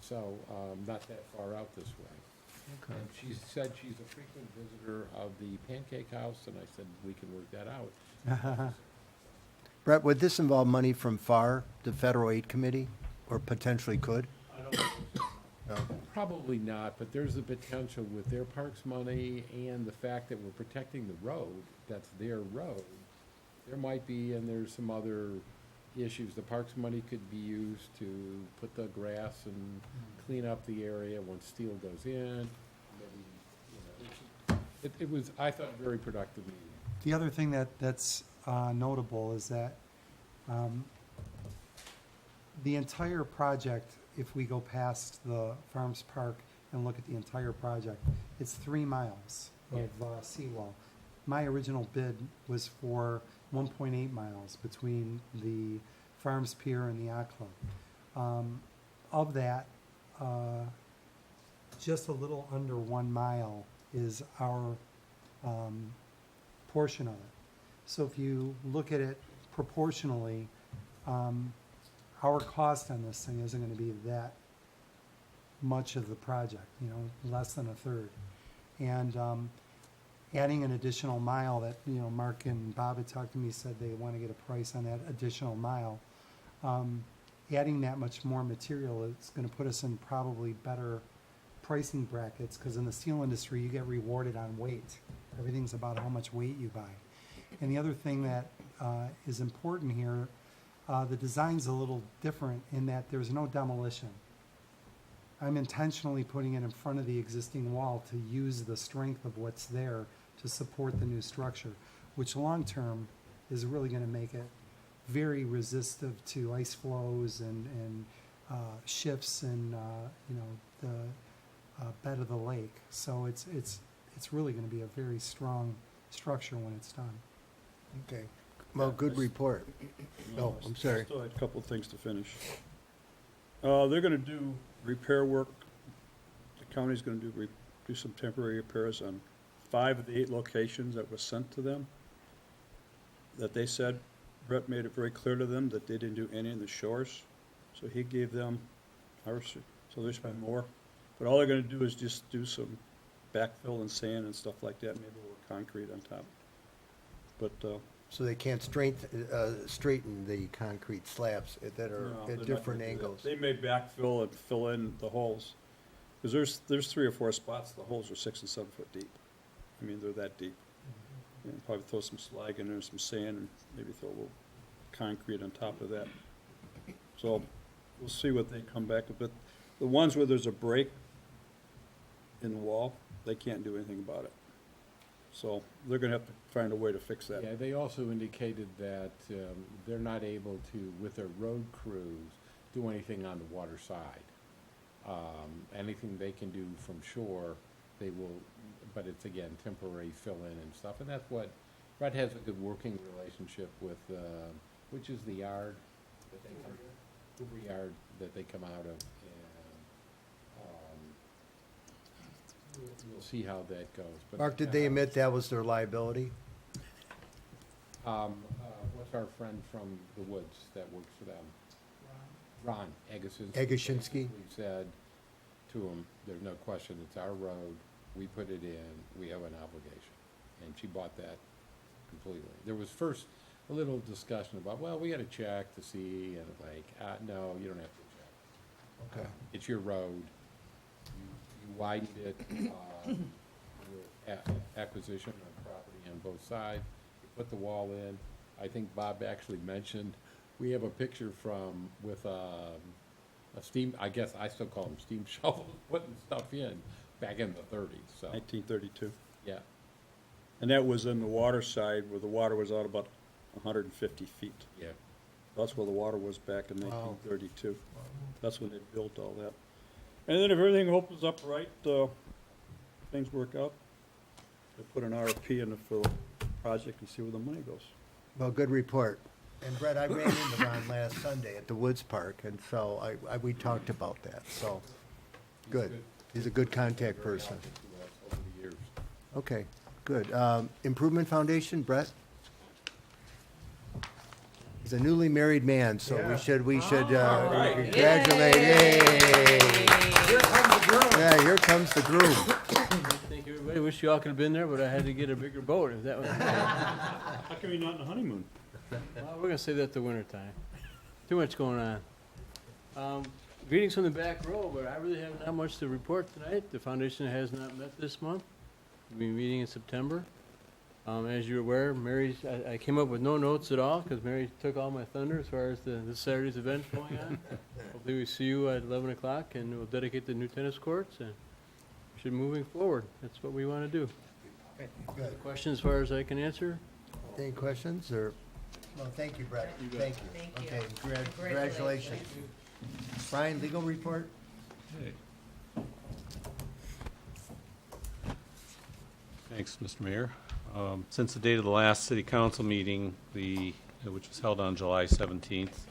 so not that far out this way. Okay. And she said she's a frequent visitor of the Pancake House, and I said, we can work that out. Brett, would this involve money from FAR, the Federal Aid Committee, or potentially could? I don't know. No. Probably not, but there's the potential with their parks money and the fact that we're protecting the road, that's their road. There might be, and there's some other issues. The parks money could be used to put the grass and clean up the area once steel goes in. Maybe, you know, it was, I thought, a very productive meeting. The other thing that's notable is that the entire project, if we go past the Farms Park and look at the entire project, it's 3 miles of seawall. my original bid was for 1.8 miles between the Farms Pier and the Yacht Club. Of that, just a little under 1 mile is our portion of it. So if you look at it proportionally, our cost on this thing isn't going to be that much of the project, you know, less than a third. And adding an additional mile that, you know, Mark and Bob had talked to me, said they want to get a price on that additional mile. Adding that much more material is going to put us in probably better pricing brackets, because in the steel industry, you get rewarded on weight. Everything's about how much weight you buy. And the other thing that is important here, the design's a little different in that there's no demolition. I'm intentionally putting it in front of the existing wall to use the strength of what's there to support the new structure, which long-term is really going to make it very resistive to ice flows and shifts and, you know, the bed of the lake. So it's really going to be a very strong structure when it's done. Okay. Well, good report. Oh, I'm sorry. Still had a couple of things to finish. They're gonna do repair work. The county's gonna do some temporary repairs on 5 of the 8 locations that were sent to them. That they said, Brett made it very clear to them that they didn't do any in the shores. So he gave them ours, so there's been more. But all they're gonna do is just do some backfill and sand and stuff like that, maybe a little concrete on top. But, So they can't straighten the concrete slabs that are no, they're at not different gonna do that. angles. They may backfill and fill in the holes, because there's 3 or 4 spots, the holes are 6 and 7 foot deep. I mean, they're that deep. And probably throw some slag in there, some sand, and maybe throw a little concrete on top of that. So, we'll see what they come back with, but the ones where there's a break in the wall, they can't do anything about it. So, they're gonna have to find a way to fix that. Yeah, they also indicated that they're not able to, with their road crews, do anything on the water side. Anything they can do from shore, they will, but it's again, temporary fill-in and stuff, and that's what, Brett has a good working relationship with, which is the yard that they come, Hoover Yard that they come out of, and we'll see how that goes. But, Mark, did they admit that was their liability? what's our friend from the woods that works for them? Ron Egerson. Egersinski? We said to him, there's no question, it's our road, we put it in, we have an obligation. And she bought that completely. There was first a little discussion about, well, we gotta check to see, and like, no, you don't have to check. Okay. It's your road. You widened it, with acquisition of property on both sides. You put the wall in. I think Bob actually mentioned, we have a picture with a steam, I guess I still call them steam shovels, putting stuff in back in the 30s, so, 1932. yeah. And that was in the water side, where the water was out about 150 feet. Yeah. That's where the water was back in Wow. 1932. That's when they built all that. And then if everything opens up right, things work out, they put an RFP in for the project and see where the money goes. Well, good report. And Brett, I ran into Ron last Sunday at the Woods Park, and so we talked about that, so, good. He's a good contact Very person. helpful to us over the years. Okay, good. Improvement Foundation, Brett? He's a newly married man, so we should congratulate. Yay! Yeah, here comes the groom. Thank you, everybody. Wish you all could have been there, but I had to get a bigger boat if that was. How come you're not in the honeymoon? Well, we're gonna save that till winter time. Too much going on. Greetings from the back row, but I really have not much to report tonight. The foundation has not met this month. We'll be meeting in September. As you're aware, I came up with no notes at all because Mary took all my thunder as far as this Saturday's event going on. Hopefully we see you at 11 o'clock and we'll dedicate the new tennis courts and should moving forward. That's what we want to do. Good. Questions as far as I can answer? Any questions, or? No, thank you, Brett. Thank you. Thank you. Okay, congratulations. Brian, legal report? Thanks, Mr. Mayor. Since the date of the last city council meeting, which was held on July 17th,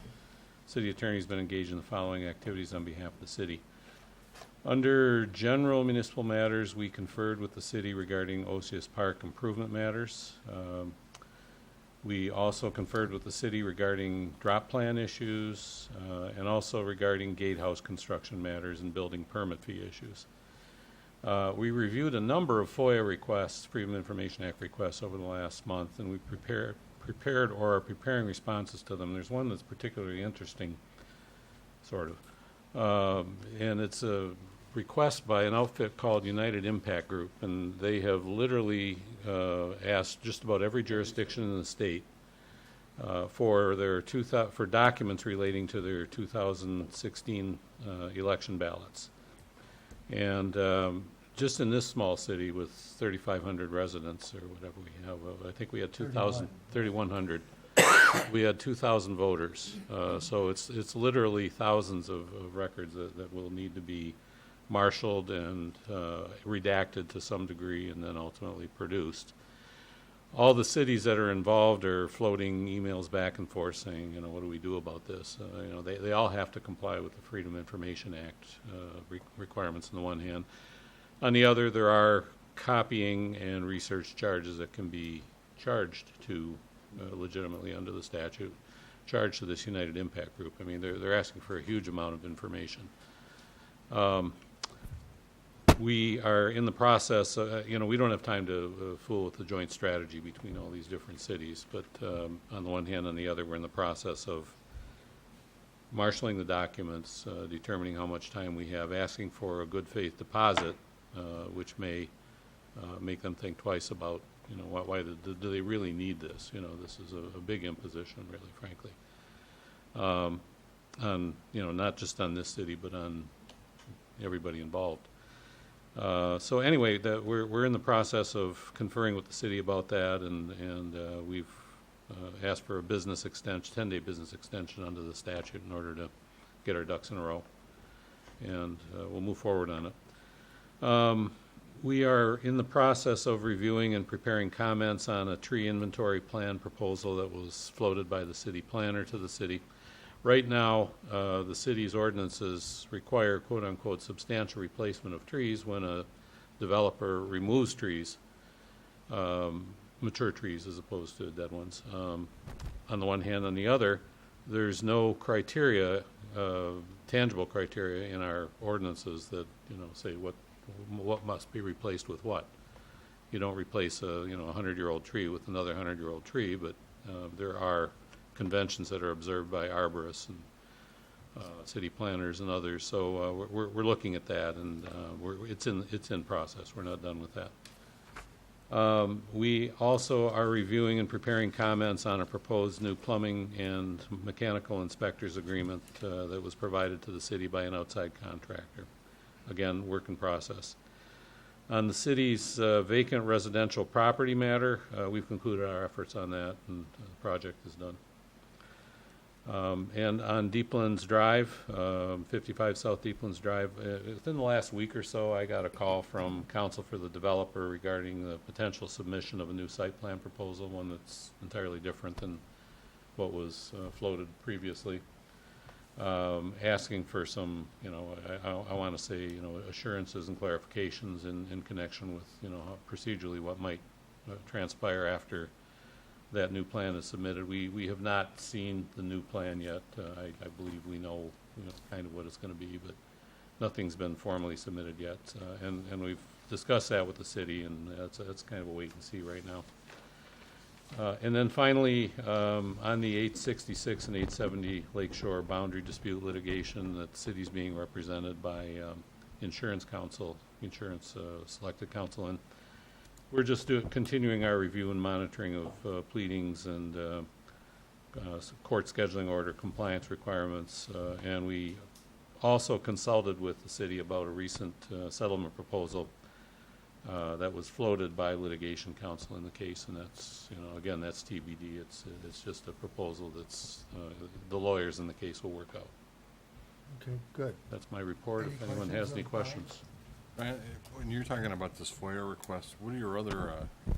city attorney's been engaged in the following activities on behalf of the city. Under general municipal matters, we conferred with the city regarding Osius Park improvement matters. We also conferred with the city regarding drop plan issues, and also regarding gatehouse construction matters and building permit fee issues. We reviewed a number of FOIA requests, Freedom of Information Act requests, over the last month, and we prepared or are preparing responses to them. There's one that's particularly interesting, sort of, and it's a request by an outfit called United Impact Group, and they have literally asked just about every jurisdiction in the state for documents relating to their 2016 election ballots. And just in this small city with 3,500 residents or whatever we have, I think we had 3,100. We had 2,000 voters. So it's literally thousands of records that will need to be marshaled and redacted to some degree and then ultimately produced. All the cities that are involved are floating emails back and forth saying, what do we do about this? They all have to comply with the Freedom of Information Act requirements on the one hand. On the other, there are copying and research charges that can be charged to legitimately under the statute, charged to this United Impact Group. I mean, they're asking for a huge amount of information. We are in the process, we don't have time to fool with the joint strategy between all these different cities, but on the one hand, on the other, we're in the process of marshaling the documents, determining how much time we have, asking for a good faith deposit, which may make them think twice about, why do they really need this? This is a big imposition, really, frankly. On, not just on this city, but on everybody involved. So anyway, we're in the process of conferring with the city about that, and we've asked for a business extension, 10-day business extension under the statute in order to get our ducks in a row, and we'll move forward on it. We are in the process of reviewing and preparing comments on a tree inventory plan proposal that was floated by the city planner to the city. Right now, the city's ordinances require quote-unquote substantial replacement of trees when a developer removes trees, mature trees as opposed to dead ones. On the one hand, on the other, there's no criteria, tangible criteria in our ordinances that say what must be replaced with what. You don't replace a 100-year-old tree with another 100-year-old tree, but there are conventions that are observed by arborists and city planners and others. So we're looking at that, and it's in process. We're not done with that. We also are reviewing and preparing comments on a proposed new plumbing and mechanical inspectors agreement that was provided to the city by an outside contractor. Again, work in process. On the city's vacant residential property matter, we've concluded our efforts on that, and the project is done. And on Deeplands Drive, 55 South Deeplands Drive, within the last week or so, I got a call from counsel for the developer regarding the potential submission of a new site plan proposal, one that's entirely different than what was floated previously, asking for some, I want to say, assurances and clarifications in connection with, procedurally what might transpire after that new plan is submitted. We have not seen the new plan yet. I believe we know, kind of what it's going to be, but nothing's been formally submitted yet. And we've discussed that with the city, and that's kind of a wait and see right now. And then finally, on the 866 and 870 Lakeshore boundary dispute litigation, that the city's being represented by insurance selected counsel, and we're just continuing our review and monitoring of pleadings and court scheduling order compliance requirements, and we also consulted with the city about a recent settlement proposal that was floated by litigation counsel in the case, and that's, again, that's TBD. It's just a proposal that's the lawyers in the case will work out. Okay, good. That's my report. Any If anyone questions has any on questions. When you're talking about this FOIA request, what are your other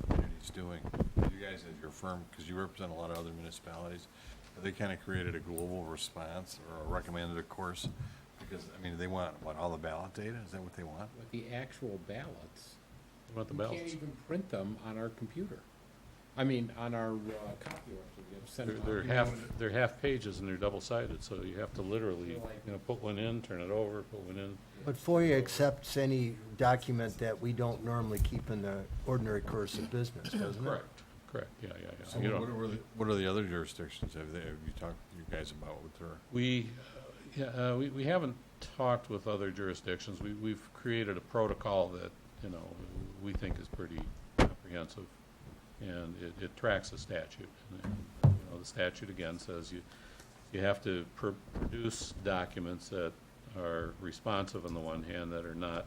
communities doing? guys as your firm, because you represent a lot of other municipalities, have they kind of created a global response or recommended a course? Because, I mean, they want, what, all the ballot data? Is that what they want? But the actual ballots, What about the we ballots? can't even print them on our computer. I mean, on our copier. So we have to send them out. They're half pages and they're double-sided, so you have to literally, put one in, turn it over, put one in. But FOIA accepts any document that we don't normally keep in the ordinary course of business, doesn't it? Correct, yeah. So You don't- what are the other jurisdictions? Have you talked to you guys about with their? We haven't talked with other jurisdictions. We've created a protocol that, we think is pretty comprehensive, and it tracks the statute. And, the statute, again, says you have to produce documents that are responsive on the one hand, that are not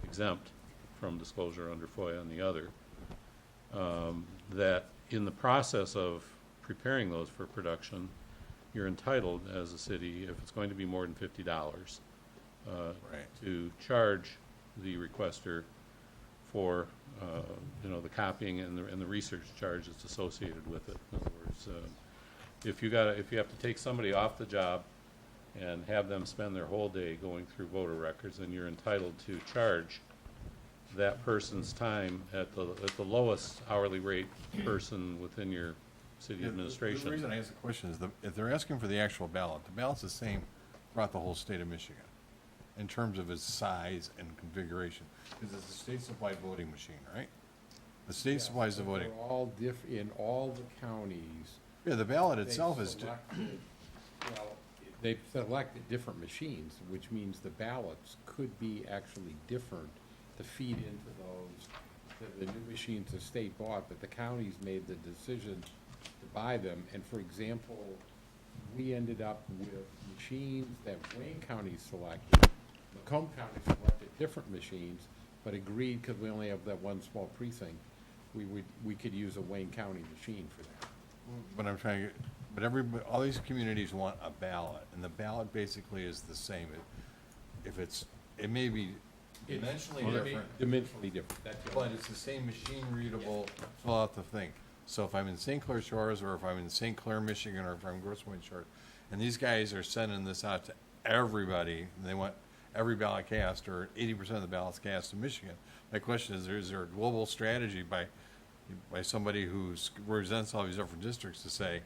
exempt from disclosure under FOIA on the other. That in the process of preparing those for production, you're entitled as a city, if it's going to be more than $50, to charge the requester for, the copying and the research charge that's associated with it. In other words, if you have to take somebody off the job and have them spend their whole day going through voter records, then you're entitled to charge that person's time at the lowest hourly rate person within your city administration. The reason I ask the question is if they're asking for the actual ballot, the ballot's the same throughout the whole state of Michigan in terms of its size and configuration. Because it's a state-supplied voting machine, right? The state supplies the voting. They're all in all the counties. Yeah, the ballot They itself is, they've selected different machines, which means the ballots could be actually different to feed into the new machines the state bought, but the counties made the decision to buy them. And for example, we ended up with machines that Wayne County selected. Macomb County selected different machines, but agreed, because we only have that one small precinct, we could use a Wayne County machine for that. but I'm trying to get, but all these communities want a ballot, and the ballot basically is the same. It may be dimensionally different, Dimensionally different, that's it. but it's the same machine readable, fill out the thing. So if I'm in St. Clair Shores, or if I'm in St. Clair, Michigan, or if I'm Grosse Pointe Shores, and these guys are sending this out to everybody, and they want every ballot cast, or 80% of the ballots cast in Michigan. My question is there a global strategy by somebody who represents all these different districts to say,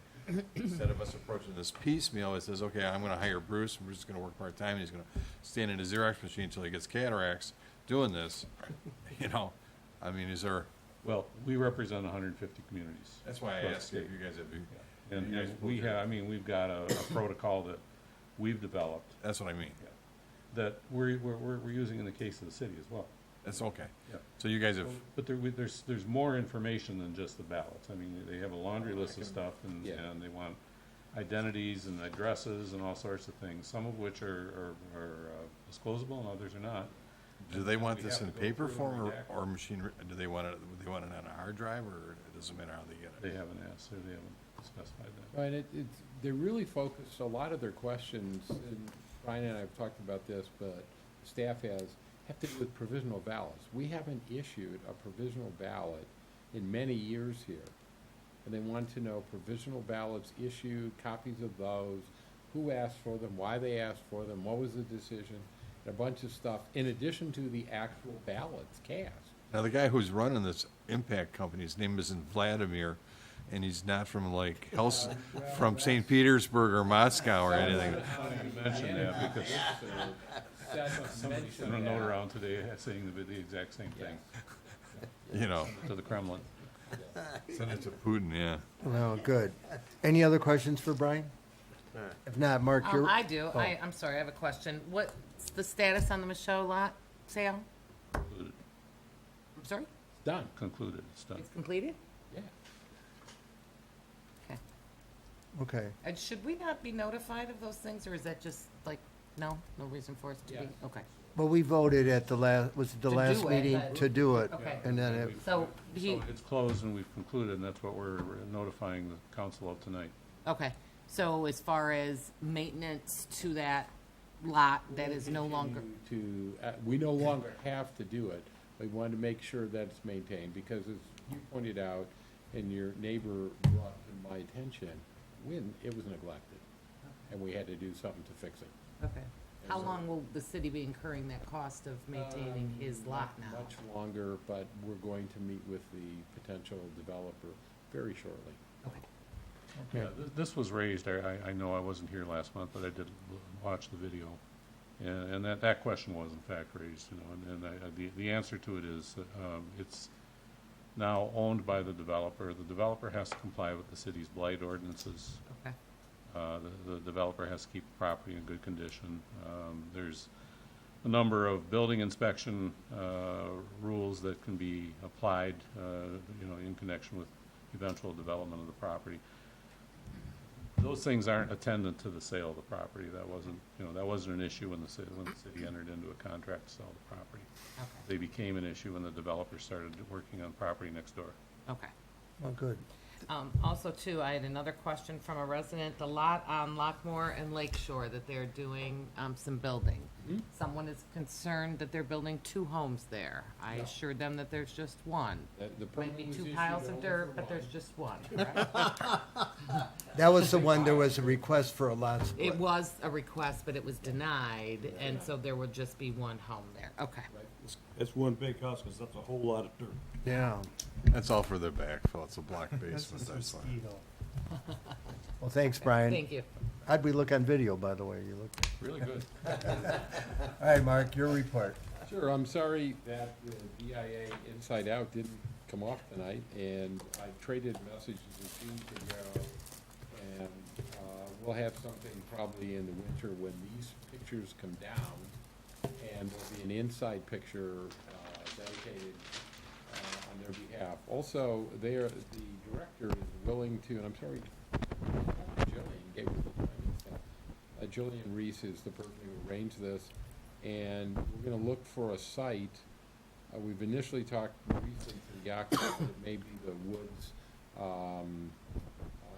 instead of us approaching this piecemeal, it says, okay, I'm gonna hire Bruce, and Bruce is gonna work part-time, and he's gonna stand in a Xerox machine until he gets cataracts doing this, I mean, is there? Well, we represent 150 communities. That's why I across asked the if state. you guys have. And you guys we have, we've got a protocol that we've developed That's what I mean. that we're using in the case of the city as well. That's okay. Yeah. So you guys have, But there's more information than just the ballots. They have a laundry list of stuff, and Yeah. they want identities and addresses and all sorts of things, some of which are disclosable and others are not. do they want We this have in to go paper through form and or machine, do they want it on a hard drive, or it doesn't matter how they get it? They haven't asked, or they haven't specified that. Right, they're really focused, a lot of their questions, and Brian and I have talked about this, but staff have to do with provisional ballots. We haven't issued a provisional ballot in many years here. And they want to know provisional ballots issued, copies of those, who asked for them, why they asked for them, what was the decision, and a bunch of stuff, in addition to the actual ballots cast. Now, the guy who's running this impact company, his name isn't Vladimir, and he's not from from St. Petersburg or Moscow or anything. You mentioned that because somebody sent a note around today saying the exact same thing to the Kremlin. Send it to Putin, yeah. Well, good. Any other questions for Brian? If not, Mark, you're. I do. Oh. I'm sorry, I have a question. What's the status on the Michaud lot sale? Concluded. I'm sorry? Done. Concluded, it's done. It's completed? Yeah. Okay. Okay. And should we not be notified of those things, or is that just like, no reason for us to be? Yes. Okay. Well, we voted at the To do it, meeting but- to do it, Okay. and then it, So he, So it's closed and we've concluded, and that's what we're notifying the council of tonight. okay. So as far as maintenance to that lot, that is no longer, We no longer have to do it. We wanted to make sure that it's maintained, because as you pointed out, and your neighbor brought to my attention when it was neglected, and we had to do something to fix it. Okay. How long will the city be incurring that cost of maintaining his lot now? Much longer, but we're going to meet with the potential developer very shortly. Okay. Yeah, this was raised, I know I wasn't here last month, but I did watch the video. And that question was in fact raised, you know, and the answer to it is, it's now owned by the developer. The developer has to comply with the city's blight ordinances. Okay. The developer has to keep the property in good condition. There's a number of building inspection rules that can be applied, you know, in connection with eventual development of the property. Those things aren't attendant to the sale of the property. That wasn't, you know, that wasn't an issue when the city entered into a contract to sell the property. Okay. They became an issue when the developer started working on property next door. Okay. Oh, good. Also, too, I had another question from a resident. The lot on Lockmore and Lakeshore that they're doing some building. Mhm. Someone is concerned that they're building 2 homes there. I assured them that there's just one. The Might permit be was 2 issued piles of only dirt, for but one. there's just one, correct? That was the one, there was a request for a lot split. It was a request, but it was denied, and so there would just be 1 home there. Okay. It's one big house, because that's a whole lot of dirt. Yeah. That's all for their backfill. It's a block basement, that's why. Well, thanks, Brian. Thank you. How'd we look on video, by the way? You look. Really good. All right, Mark, your report. Sure, I'm sorry that the DIA Inside Out didn't come off tonight, and I traded messages with Gene Figueroa, and we'll have something probably in the winter when these pictures come down, and there'll be an inside picture dedicated on their behalf. Also, the director is willing to, and I'm sorry, Jillian gave us the time and stuff. Jillian Reese is the person who arranged this, and we're gonna look for a site. We've initially talked briefly to Yaku, that it may be the woods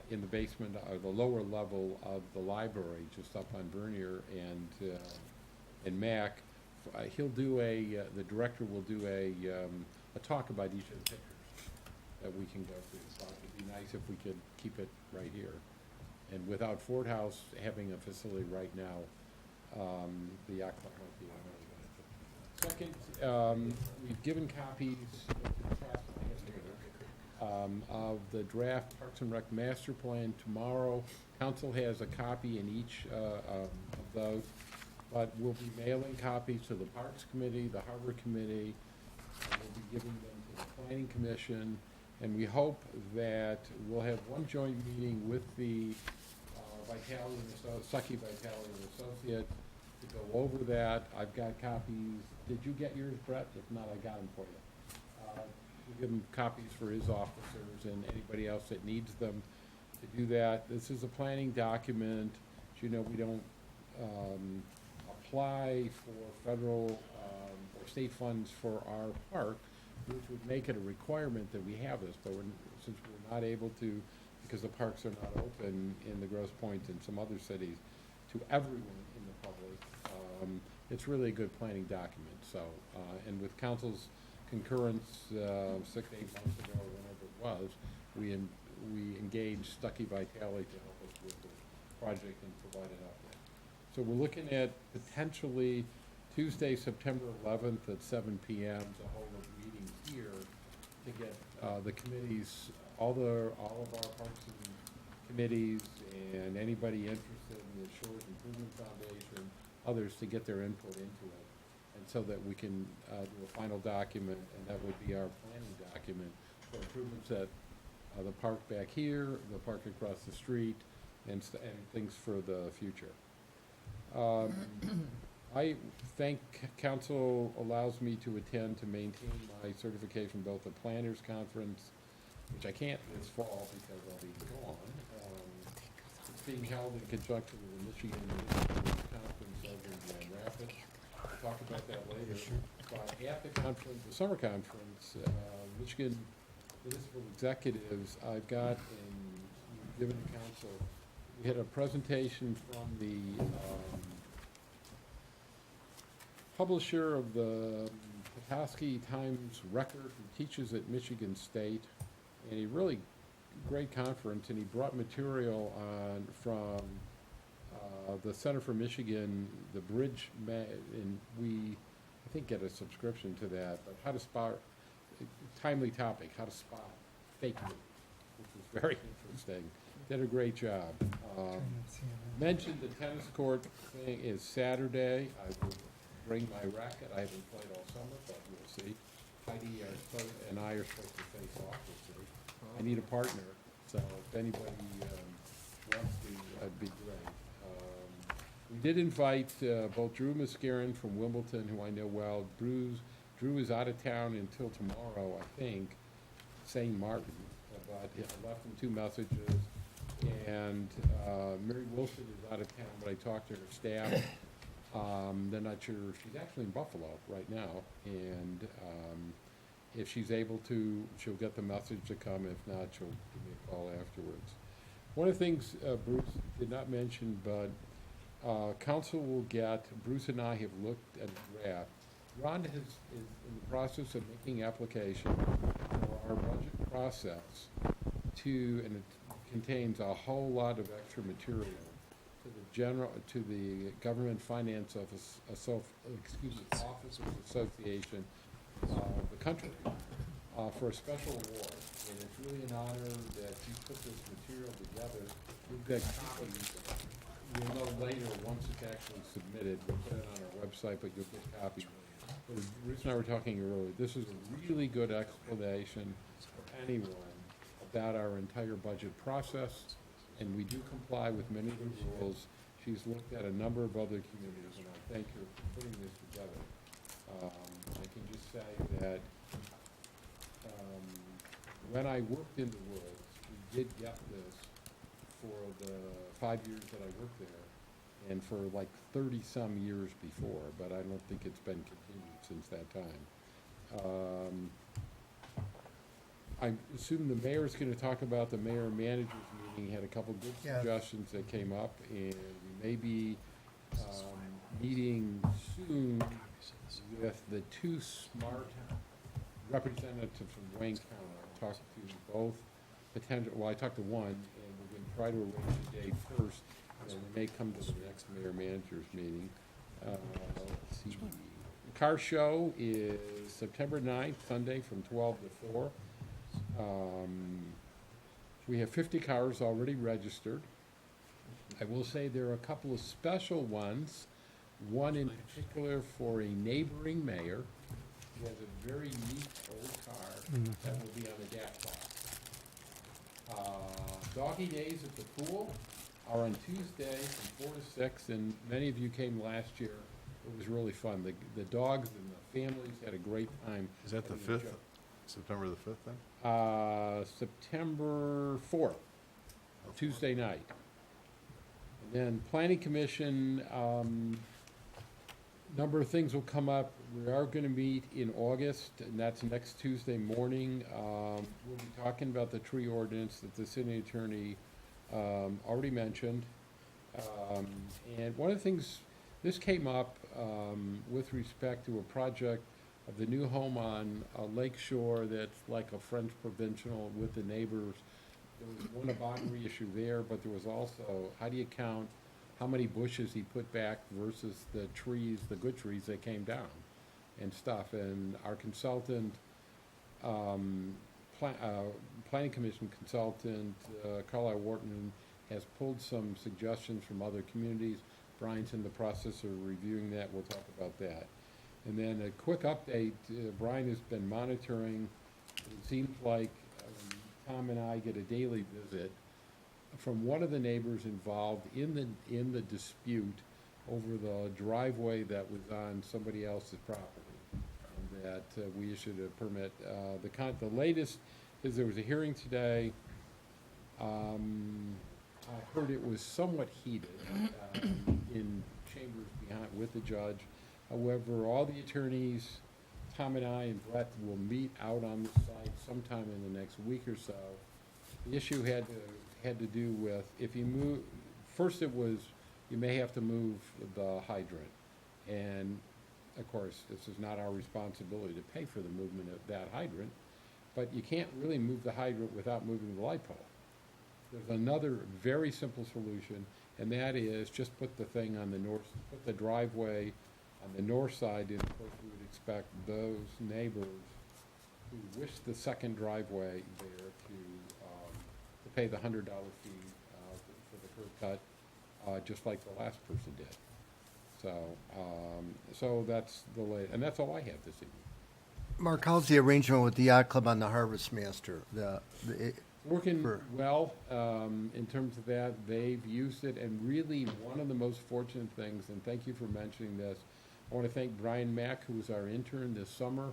in the basement, or the lower level of the library, just up on Vernier and Mac. He'll do the director will do a talk about each of the pictures that we can go through. So it'd be nice if we could keep it right here. And without Ford House having a facility right now, the Yaku might be a really good. Second, we've given copies of the draft Parks and Rec master plan tomorrow. Council has a copy in each of those, but we'll be mailing copies to the Parks Committee, the Harbor Committee, and we'll be giving them to the Planning Commission, and we hope that we'll have one joint meeting with the Sucky Vitale and Associates to go over that. I've got copies. Did you get yours, Brett? If not, I got them for you. We'll give him copies for his officers and anybody else that needs them to do that. This is a planning document. As you know, we don't apply for federal or state funds for our park, which would make it a requirement that we have this, but since we're not able to, because the parks are not open in the Grosse Pointe and some other cities, to everyone in the public, it's really a good planning document. So, and with council's concurrence 6 to 8 months ago, or whenever it was, we engaged Stuckey Vitale to help us with the project and provide an update. So we're looking at potentially Tuesday, September 11th at 7 p.m. to hold a meeting here to get the committees, all of our parks and committees, and anybody interested in the Shores Improvement Foundation, others, to get their input into it, and so that we can do a final document, and that would be our planning document for improvements at the park back here, the park across the street, and things for the future. I thank council allows me to attend to maintain my certification, both the planners conference, which I can't this fall because I'll be gone. It's being held in conjunction with the Michigan Conference over in Grand Rapids. We'll talk about that later. But at the conference, the summer conference, Michigan municipal executives, I've got and given the council, we had a presentation from the publisher of the Petoskey Times Record, who teaches at Michigan State, and a really great conference, and he brought material on from the Center for Michigan, the Bridge, and we, I think, get a subscription to that, but how to spot, timely topic, how to spot fake news, which was very interesting. Did a great job. Mentioned the tennis court thing is Saturday. I will bring my racket. I haven't played all summer, but we'll see. Heidi and I are supposed to face off, we'll see. I need a partner, so if anybody wants to, that'd be great. We did invite both Drew Mascarin from Wimbledon, who I know well. Drew is out of town until tomorrow, I think, St. Martin, but I left him 2 messages. And Mary Wilson is out of town, but I talked to her staff. They're not sure, she's actually in Buffalo right now, and if she's able to, she'll get the message to come. If not, she'll give me a call afterwards. One of the things Bruce did not mention, but council will get, Bruce and I have looked at the draft. Ron is in the process of making application for our budget process to, and it contains a whole lot of extra material to the Government Finance Office, Officers Association of the country for a special award. And it's really an honor that you put this material together. We've got copies. You'll know later, once it's actually submitted, we'll put it on our website, but you'll get copies. But as Bruce and I were talking earlier, this is a really good explanation for anyone about our entire budget process, and we do comply with many of the rules. She's looked at a number of other communities, and I thank her for putting this together. I can just say that when I worked in the woods, we did get this for the 5 years that I worked there, and for like 30-some years before, but I don't think it's been continued since that time. I assume the mayor's going to talk about the mayor-managers meeting. He had a couple good Yeah. suggestions that came up, and we may be meeting soon with the 2 smart representatives from Wayne County. I talked to both potential, well, I talked to one, and we're going to try to arrange a date first, and we may come to the next mayor-managers meeting. Let's see. The car show is September 9th, Sunday, from 12 to 4. We have 50 cars already registered. I will say there are a couple of special ones, one in particular for a neighboring mayor who has a very neat old car that will be on the gas box. Doggy days at the pool are on Tuesday from 4 to 6, and many of you came last year. It was really fun. The dogs and the families had a great time. Is that the having a 5th? September the 5th then? September 4th, Tuesday night. And then Planning Commission, number of things will come up. We are going to meet in August, and that's next Tuesday morning. We'll be talking about the tree ordinance that the city attorney already mentioned. And one of the things, this came up with respect to a project of the new home on Lake Shore that's like a French provincial with the neighbors. There was one boundary issue there, but there was also, how do you count how many bushes he put back versus the trees, the good trees that came down and stuff. And our consultant, Planning Commission consultant, Carlisle Wharton, has pulled some suggestions from other communities. Brian's in the process of reviewing that. We'll talk about that. And then a quick update, Brian has been monitoring. It seems like Tom and I get a daily visit from one of the neighbors involved in the dispute over the driveway that was on somebody else's property, and that we issued a permit. The latest is there was a hearing today. I heard it was somewhat heated in chambers behind with the judge. However, all the attorneys, Tom and I and Brett, will meet out on the site sometime in the next week or so. The issue had to do with if you move. First, it was you may have to move the hydrant, and of course, this is not our responsibility to pay for the movement of that hydrant. but you can't really move the hydrant without moving the light pole. There's another very simple solution, and that is just put the thing on the north, put the driveway on the north side, and of course we would expect those neighbors who wish the second driveway there to pay the $100 fee for the curb cut, just like the last person did. So that's and that's all I have this evening. Mark, how's the arrangement with the yacht club on the Harvest Master? Working For- well, in terms of that, they've used it, and really, one of the most fortunate things, and thank you for mentioning this, I want to thank Brian Mack, who was our intern this summer.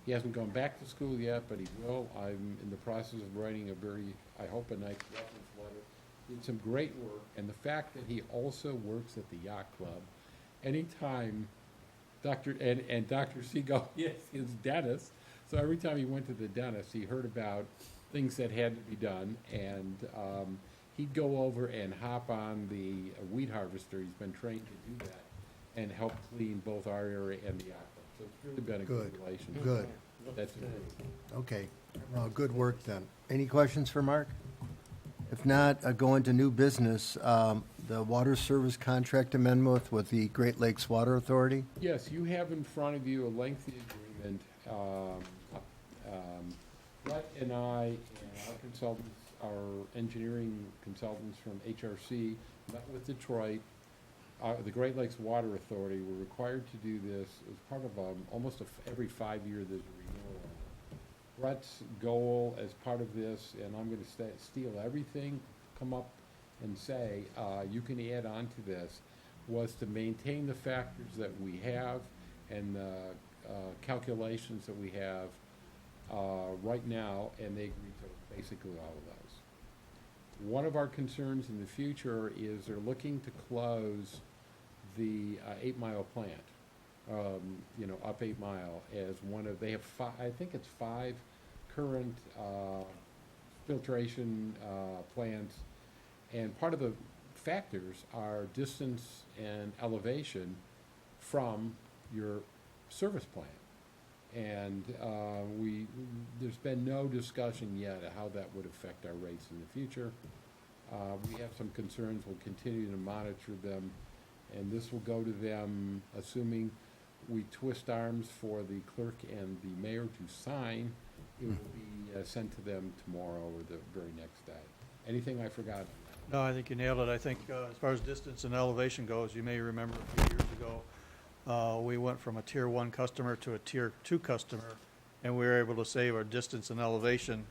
He hasn't gone back to school yet, but he will. I'm in the process of writing a very, I hope, a nice reference letter. He did some great work, and the fact that he also works at the yacht club, anytime Dr. Seagull is his dentist, so every time he went to the dentist, he heard about things that had to be done, and he'd go over and hop on the weed harvester. He's been trained to do that, and help clean both our area and the yacht club. So it's really been a good relationship. Good. That's good. Okay, good work then. Any questions for Mark? If not, go into new business, the water service contract amendment with the Great Lakes Water Authority. Yes, you have in front of you a lengthy agreement. Brett and I and our consultants, our engineering consultants from HRC, met with Detroit. The Great Lakes Water Authority were required to do this as part of almost every 5 year there's a renewal. Brett's goal as part of this, and I'm going to steal everything, come up and say, you can add on to this, was to maintain the factors that we have and the calculations that we have right now, and they agreed to basically all of those. One of our concerns in the future is they're looking to close the 8 Mile plant, up 8 Mile as one of, they have I think it's 5 current filtration plants, and part of the factors are distance and elevation from your service plant. And there's been no discussion yet of how that would affect our rates in the future. We have some concerns. We'll continue to monitor them, and this will go to them, assuming we twist arms for the clerk and the mayor to sign. It will be sent to them tomorrow or the very next day. Anything I forgot? No, I think you nailed it. I think as far as distance and elevation goes, you may remember a few years ago, we went from a Tier 1 customer to a Tier 2 customer, and we were able to save our distance and elevation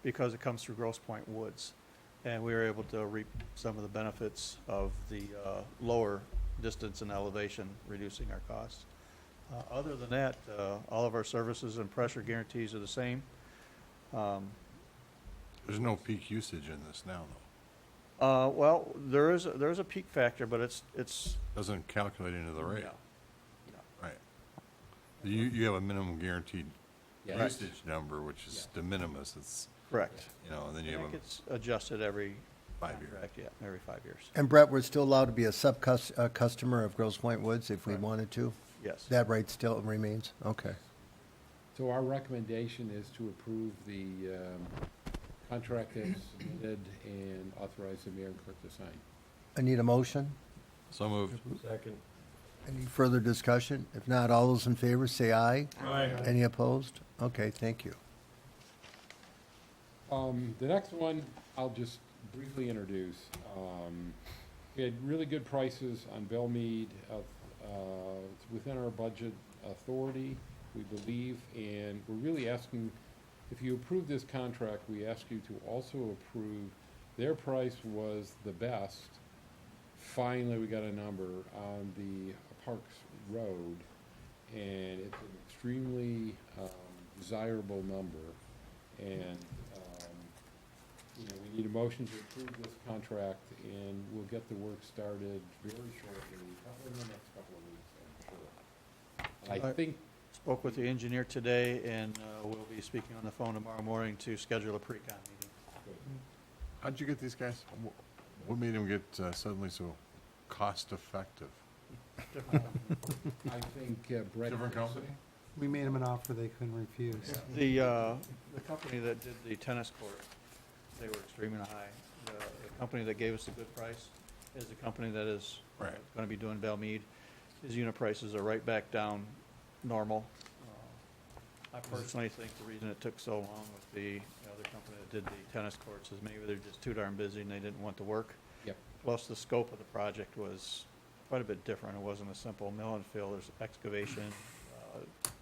because it comes through Grosse Pointe Woods. And we were able to reap some of the benefits of the lower distance and elevation, reducing our costs. Other than that, all of our services and pressure guarantees are the same. There's no peak usage in this now, though. Well, there is a peak factor, but it's Doesn't calculate into the rate. No. Right. You have a minimum guaranteed Yeah. usage number, which is de minimis. It's, correct. and then you have That a gets adjusted every 5 year. contract, yeah, every 5 years. And Brett, we're still allowed to be a customer of Grosse Pointe Woods if we Correct. wanted to? Yes. That right still remains? Okay. So our recommendation is to approve the contract as submitted and authorize the mayor and clerk to sign. I need a motion. So moved. Any further discussion? If not, all those in favor say aye. Aye. Any opposed? Okay, thank you. The next one, I'll just briefly introduce. We had really good prices on Belmead. It's within our budget authority, we believe, and we're really asking, if you approve this contract, we ask you to also approve, their price was the best. Finally, we got a number on the Parks Road, and it's an extremely desirable number. And, we need a motion to approve this contract, and we'll get the work started very shortly, probably in the next couple of weeks, I'm sure. I think, Spoke with the engineer today, and we'll be speaking on the phone tomorrow morning to schedule a pre-con meeting. How'd you get these guys? What made them get suddenly so cost effective? I think Brett. Different company? We made them an offer they couldn't refuse. The company that did the tennis court, they were extremely high. The company that gave us a good price is the company that is Right. gonna be doing Belmead. His unit prices are right back down normal. I personally think the reason it took so long with the other company that did the tennis courts is maybe they're just too darn busy and they didn't want to work. Yep. Plus, the scope of the project was quite a bit different. It wasn't a simple mill and fill. There's excavation,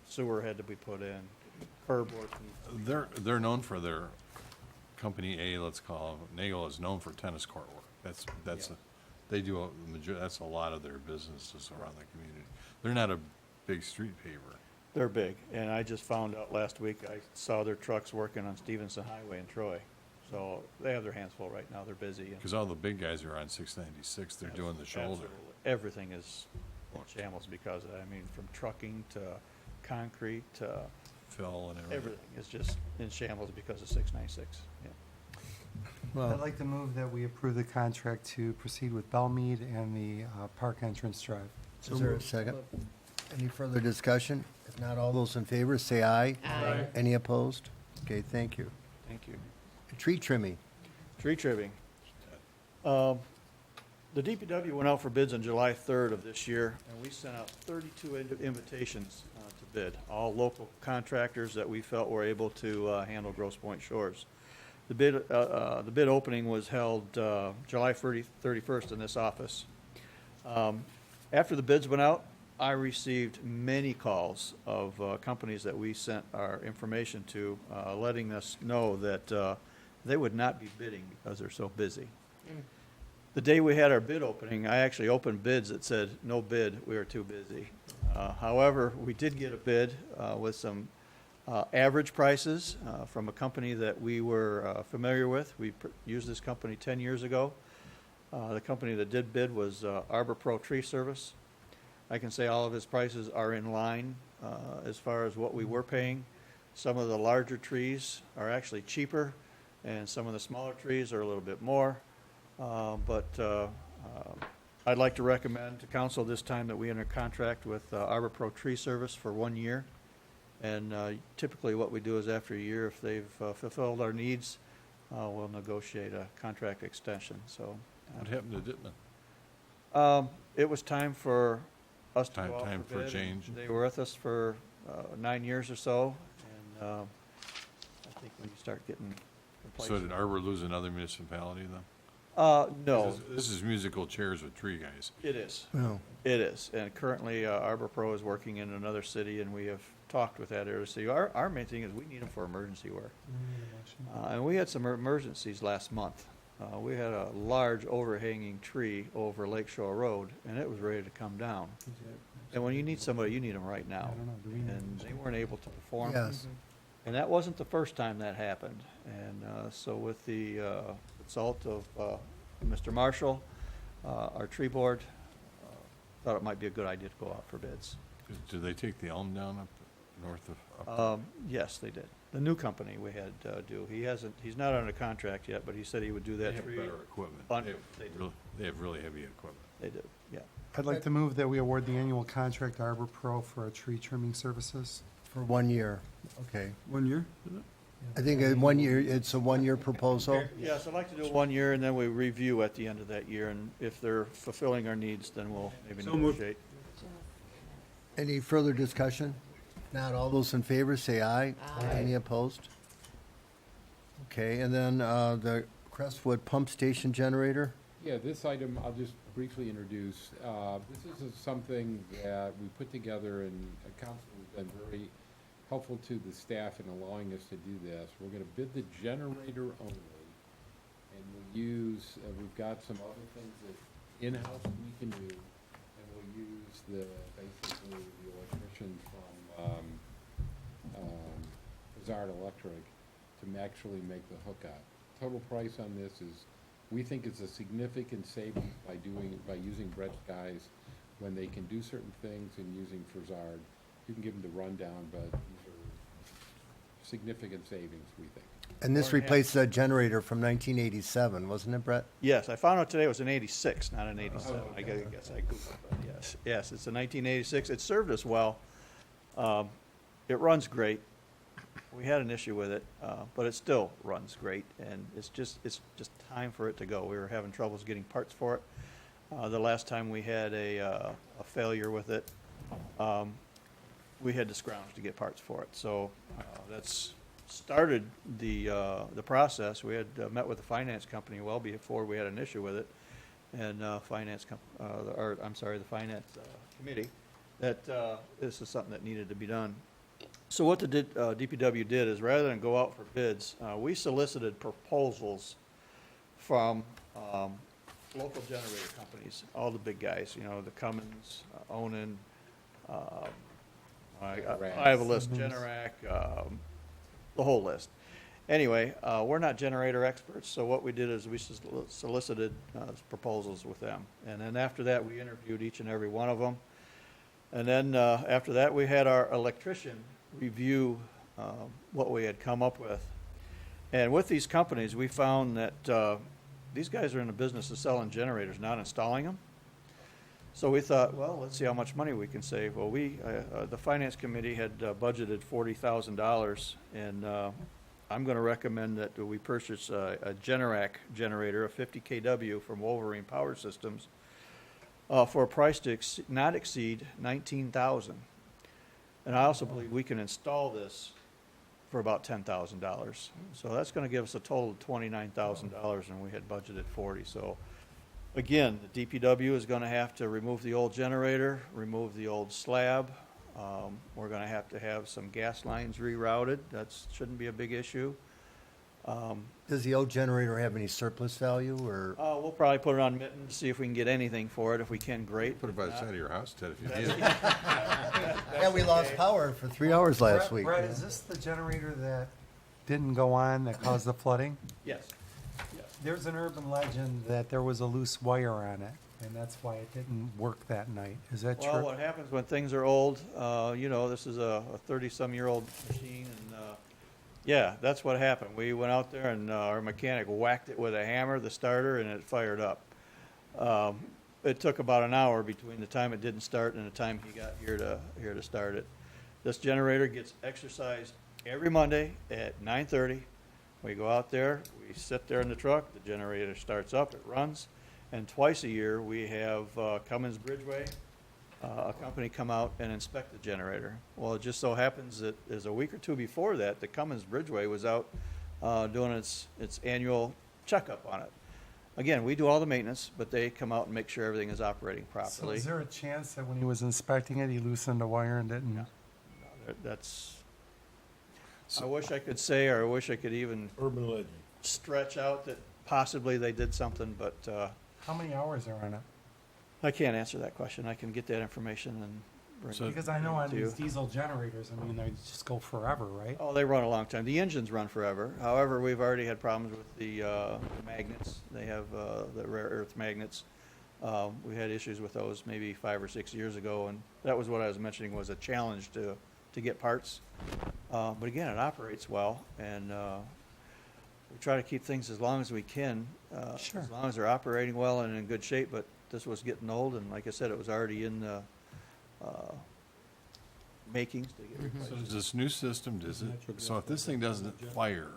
sewer had to be put in, curb work. They're known for their, Company A, let's call them, Nagel is known for tennis court work. That's, they do, that's a lot of their businesses around the community. They're not a big street paver. They're big, and I just found out last week, I saw their trucks working on Stevenson Highway in Troy. So they have their hands full right now. They're busy. and- Because all the big guys are on 696, they're doing the shoulder. Absolutely. Everything is in shambles because of that. I mean, from trucking to concrete to Fill and everything. everything is just in shambles because of 696. Yeah. I'd Well, like to move that we approve the contract to proceed with Belmead and the Park Entrance Drive. is there a second? Any further discussion? If not, all those in favor, say aye. Aye. Any opposed? Okay, thank you. Thank you. Tree trimming. Tree trimming. The DPW went out for bids on July 3rd of this year, and we sent out 32 invitations to bid, all local contractors that we felt were able to handle Grosse Pointe Shores. The bid opening was held July 31st in this office. After the bids went out, I received many calls of companies that we sent our information to, letting us know that they would not be bidding because they're so busy. The day we had our bid opening, I actually opened bids that said, no bid, we are too busy. However, we did get a bid with some average prices from a company that we were familiar with. We used this company 10 years ago. The company that did bid was Arbor Pro Tree Service. I can say all of his prices are in line as far as what we were paying. Some of the larger trees are actually cheaper, and some of the smaller trees are a little bit more. But I'd like to recommend to council this time that we enter contract with Arbor Pro Tree Service for 1 year. And typically what we do is after a year, if they've fulfilled our needs, we'll negotiate a contract extension, so. What happened to Dittman? It was time for us to Time- go out time for bid, change. and They were with us for 9 years or so, and I think when you start getting So complacent. did Arbor lose another municipality then? No, This is musical chairs with tree guys. it is. Oh, It is, and currently Arbor Pro is working in another city, and we have talked with that area city. Our main thing is we need them for emergency work. And we had some emergencies last month. We had a large overhanging tree over Lake Shore Road, and it was ready to come down. And when you need somebody, you need them right now. And they weren't able to perform. yes. And that wasn't the first time that happened. And so with the result of Mr. Marshall, our tree board thought it might be a good idea to go out for bids. Did they take the elm down up north of? up- Yes, they did. The new company we had do. He's not under contract yet, but he said he would do They that have tree. better equipment. on- They they do. they have really heavy equipment. They do, yeah. I'd like to move that we award the annual contract to Arbor Pro for our tree trimming services. For 1 year, okay. 1 year? I think it's a 1-year proposal. Yes, I'd like to do it 1 year, and then we review at the end of that year, and if they're fulfilling our needs, then we'll maybe So moved. negotiate. Any further discussion? Not all those in favor, say aye. Any opposed? Okay, and then the Crestwood Pump Station Generator? Yeah, this item, I'll just briefly introduce. This is something that we put together, and council has been very helpful to the staff in allowing us to do this. We're gonna bid the generator only, and we'll use, we've got some other things that in-house we can do, and we'll use basically the electrician from Bizarre Electric to actually make the hookup. Total price on this is, we think it's a significant savings by using Brett's guys when they can do certain things and using Fazard. You can give them the rundown, but these are significant savings, we think. And this replaced a generator from 1987, wasn't it, Brett? Yes, I found out today it was an 86, not an 87. I guess I Googled it, but yes. Yes, it's a 1986. It served us well. it runs great. We had an issue with it, but it still runs great, and it's just time for it to go. We were having troubles getting parts for it. The last time we had a failure with it, we had to scrounge to get parts for it. So that's started the process. We had met with the finance company well before we had an issue with it, and the finance committee, that this is something that needed to be done. So what the DPW did is, rather than go out for bids, we solicited proposals from local generator companies, all the big guys, you know, the Cummins, Onan, I have a list, Generac, the whole list. Anyway, we're not generator experts, so what we did is we solicited proposals with them. And then after that, we interviewed each and every one of them. And then after that, we had our electrician review what we had come up with. And with these companies, we found that these guys are in the business of selling generators, not installing them. So we thought, well, let's see how much money we can save. Well, the finance committee had budgeted $40,000, and I'm going to recommend that we purchase a Generac generator, a 50 kW from Wolverine Power Systems, for a price to not exceed $19,000. And I also believe we can install this for about $10,000. So that's going to give us a total of $29,000, and we had budgeted 40. So again, the DPW is going to have to remove the old generator, remove the old slab. We're going to have some gas lines rerouted. That shouldn't be a big issue. Does the old generator have any surplus value, or? We'll probably put it on Mitten, see if we can get anything for it. If we can, great. Put it by the side of your house, Ted, if you need it. Yeah, we lost power for 3 hours last week. Brett, is this the generator that didn't go on that caused the flooding? Yes. There's an urban legend that there was a loose wire on it, and that's why it didn't work that night. Is that true? Well, what happens when things are old, you know, this is a 30-some-year-old machine, and yeah, that's what happened. We went out there, and our mechanic whacked it with a hammer, the starter, and it fired up. It took about an hour between the time it didn't start and the time he got here to start it. This generator gets exercised every Monday at 9:30. We go out there, we sit there in the truck, the generator starts up, it runs, and twice a year we have Cummins Bridgeway, a company, come out and inspect the generator. Well, it just so happens that as a week or two before that, the Cummins Bridgeway was out doing its annual checkup on it. Again, we do all the maintenance, but they come out and make sure everything is operating So properly. is there a chance that when he was inspecting it, he loosened the wire and didn't? That's, I wish I could say, or I wish I could even Urban legend. stretch out that possibly they did something, but How many hours are on it? I can't answer that question. I can get that information and bring it Because I know on to you. these diesel generators, I mean, they just go forever, right? Oh, they run a long time. The engines run forever. However, we've already had problems with the magnets. They have the rare earth magnets. We had issues with those maybe 5 or 6 years ago, and that was what I was mentioning was a challenge to get parts. But again, it operates well, and we try to keep things as long as we can, Sure. as long as they're operating well and in good shape. But this was getting old, and like I said, it was already in the makings to get replaced. So does this new system, so if this thing doesn't fire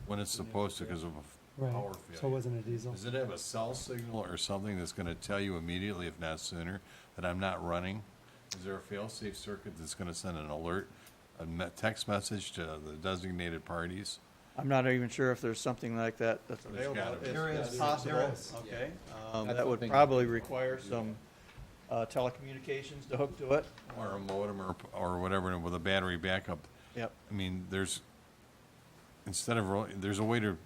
when it's supposed to because of a Right. power So it failure, wasn't a diesel? does it have a cell signal or something that's gonna tell you immediately, if not sooner, that I'm not running? Is there a fail-safe circuit that's gonna send an alert, a text message to the designated parties? I'm not even sure if there's something like that that's There's available. gotta be. It's- There is. It's possible, There is. okay. That's That would something- probably require some telecommunications to hook to it. Or a modem or whatever with a battery backup? Yep. I mean, there's a way to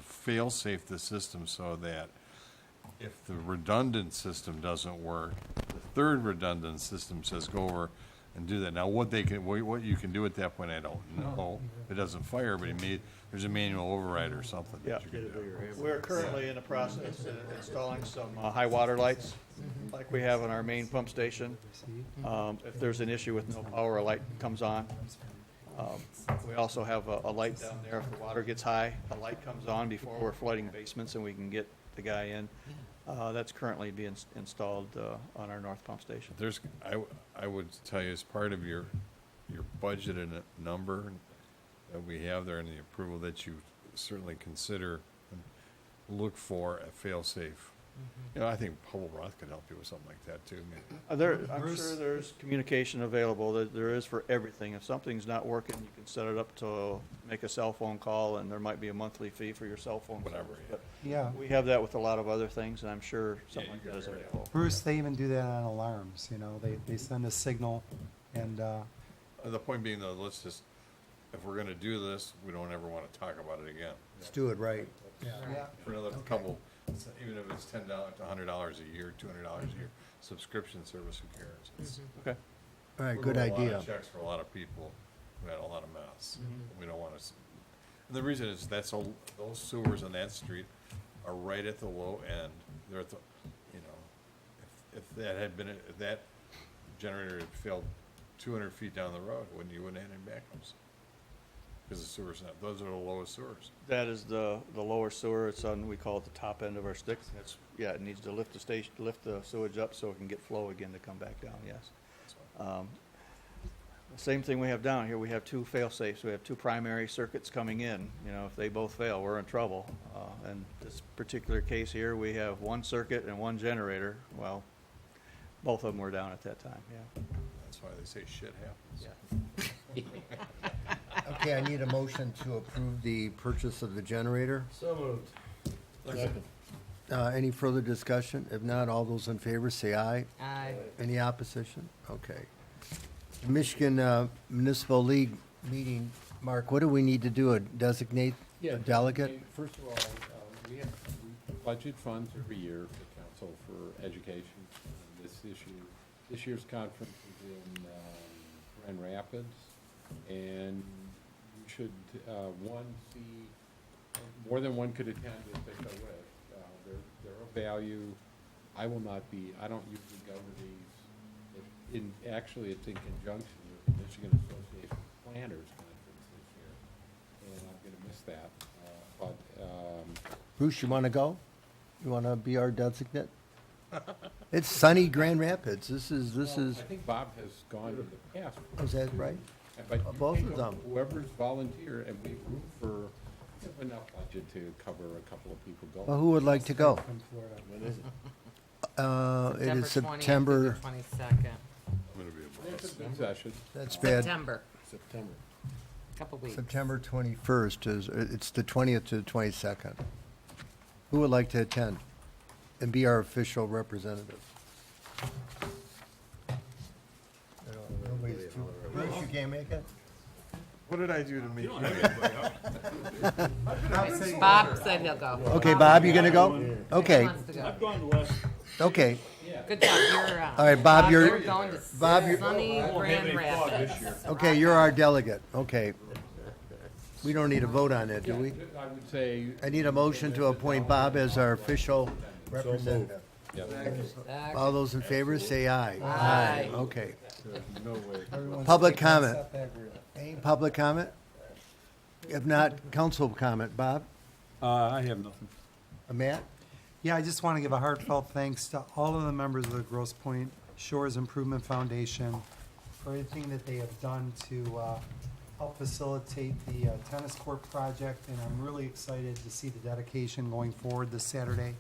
fail-safe the system so that if the redundant system doesn't work, the third redundant system says go over and do that. Now, what you can do at that point, I don't know. It doesn't fire, but there's a manual override or something Yeah. that you can do. We're currently in the process of installing some high water lights, like we have on our main pump station. If there's an issue with no power, a light comes on. We also have a light down there. If the water gets high, a light comes on before we're flooding basements and we can get the guy in. That's currently being installed on our north pump station. I would tell you, as part of your your budgeted number that we have there and the approval that you certainly consider and look for a fail-safe. You know, I think Public Roth could help you with something like that too. I'm Bruce? sure there's communication available, there is for everything. If something's not working, you can set it up to make a cell phone call, and there might be a monthly fee for your cell phone. Whatever, service. yeah. But Yeah. we have that with a lot of other things, and I'm sure something you like can that is figure it available. Bruce, they even do that on alarms, you know, they send a signal and, The point being though, let's just, if we're gonna do this, we don't ever wanna talk about it again. Let's do it right. Yeah. For another couple, even if it's $10 to $100 a year, $200 a year, subscription service, who cares? It's- Okay. All right, we're good writing a lot idea. of checks for a lot of people who had a lot of mess. We don't wanna, and the reason is those sewers on that street are right at the low end. They're at the, you know, if that had been, if that generator had failed 200 feet down the road, you wouldn't have any backups. Because the sewer's not, those are the lowest sewers. That is the lower sewer, it's on, we call it the top end of our stick. That's, yeah, it needs to lift the sewage up so it can get flow again to come back down, yes. Same thing we have down here, we have two fail-safes, we have two primary circuits coming in. You know, if they both fail, we're in trouble. In this particular case here, we have one circuit and one generator. Well, both of them were down at that time, yeah. That's why they say shit happens. Okay, I need a motion to approve the purchase of the generator. So moved. Any further discussion? If not, all those in favor say aye. Aye. Any opposition? Okay. Michigan Municipal League meeting, Mark, what do we need to do? Designate Yeah, a delegate? okay, first of all, we budget funds every year for council for education. This year's conference is in Grand Rapids, and you should, more than one could attend if they so wish. They're of value. I will not be, I don't usually go to these. Actually, it's in conjunction with the Michigan Association of Planners Conference this year, and I'm gonna miss that. Bruce, you want to go? You want to be our designate? It's sunny Grand Rapids. This is, I think Bob has gone in the past. is that right? But you Both can of go, them. whoever's volunteer, and we have room for, we have enough budget to cover a couple of people Well, going. who would like to go? from Florida. It is 20th September, through the 22nd. I'm gonna be a It's a good session. that's bad. September, September. couple weeks. September 21st is, it's the 20th to the 22nd. Who would like to attend and be our official representative? Bruce, you can't make it? What did I do to make you? Bob said he'll go. Okay, Bob, you gonna go? He Okay, wants to go. Gone the last. okay. Good job, you're, All right, Bob, you're- going to Bob, you're- sunny Won't have Grand any fog this Rapids. year. Okay, you're our delegate. Okay. We don't need a vote on it, do we? I would say, I need a motion to appoint Bob as our official representative. Second. All those in favor, say aye. Aye. Okay. no way. Everyone's Public taking us comment. up that route. Any public comment? If not, council comment. Bob? I have nothing. Matt? Yeah, I just want to give a heartfelt thanks to all of the members of the Grosse Pointe Shores Improvement Foundation for everything that they have done to help facilitate the tennis court project, and I'm really excited to see the dedication going forward this Saturday,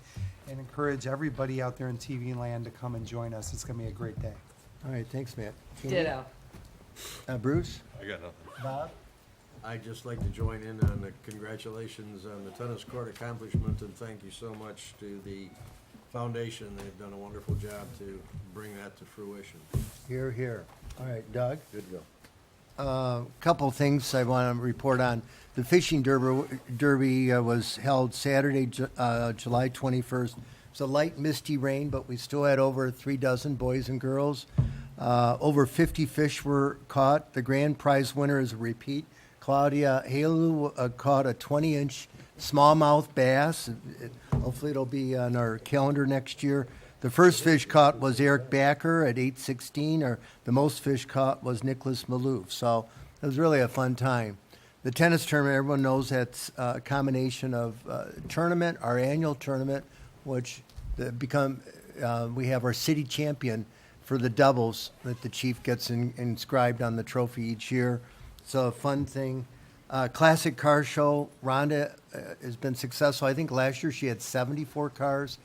and encourage everybody out there in TV land to come and join us. It's going to be a great day. All right, thanks, Matt. Ditto. Bruce? I got nothing. Bob? I'd just like to join in on the congratulations on the tennis court accomplishment, and thank you so much to the foundation. They've done a wonderful job to bring that to fruition. Here, here. All right, Doug? Good go. Couple things I want to report on. The fishing derby was held Saturday, July 21st. It was a light misty rain, but we still had over 36 boys and girls. Over 50 fish were caught. The grand prize winner is a repeat. Claudia Halu caught a 20-inch smallmouth bass. Hopefully it'll be on our calendar next year. The first fish caught was Eric Backer at 8:16, or the most fish caught was Nicholas Malouf. So it was really a fun time. The tennis tournament, everyone knows that's a combination of tournament, our annual tournament, which we have our city champion, for the doubles that the chief gets inscribed on the trophy each year. It's a fun thing. Classic car show. Rhonda has been successful. I think last year she had 74 cars.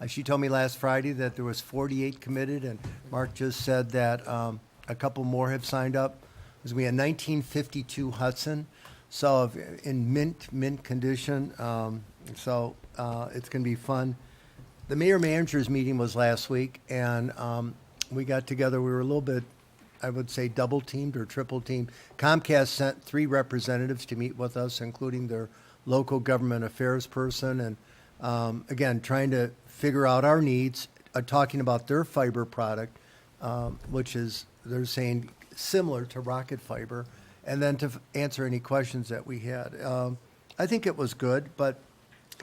She told me last Friday that there was 48 committed, and Mark just said that a couple more have signed up. We had 1952 Hudson, so in mint condition. So it's going to be fun. The mayor-managers meeting was last week, and we got together. We were a little bit, I would say, double-teamed or triple-teamed. Comcast sent 3 representatives to meet with us, including their local government affairs person, and again, trying to figure out our needs, talking about their fiber product, which is, they're saying, similar to Rocket Fiber, and then to answer any questions that we had. I think it was good, but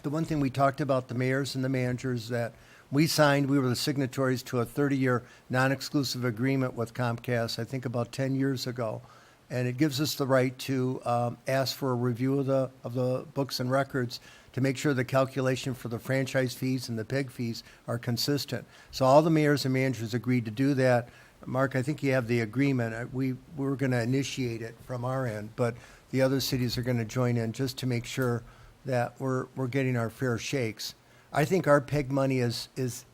the one thing we talked about, the mayors and the managers, that we were the signatories to a 30-year non-exclusive agreement with Comcast, I think about 10 years ago. And it gives us the right to ask for a review of the books and records to make sure the calculation for the franchise fees and the PEG fees are consistent. So all the mayors and managers agreed to do that. Mark, I think you have the agreement. We were going to initiate it from our end, but the other cities are going to join in just to make sure that we're getting our fair shakes. I think our PEG money is this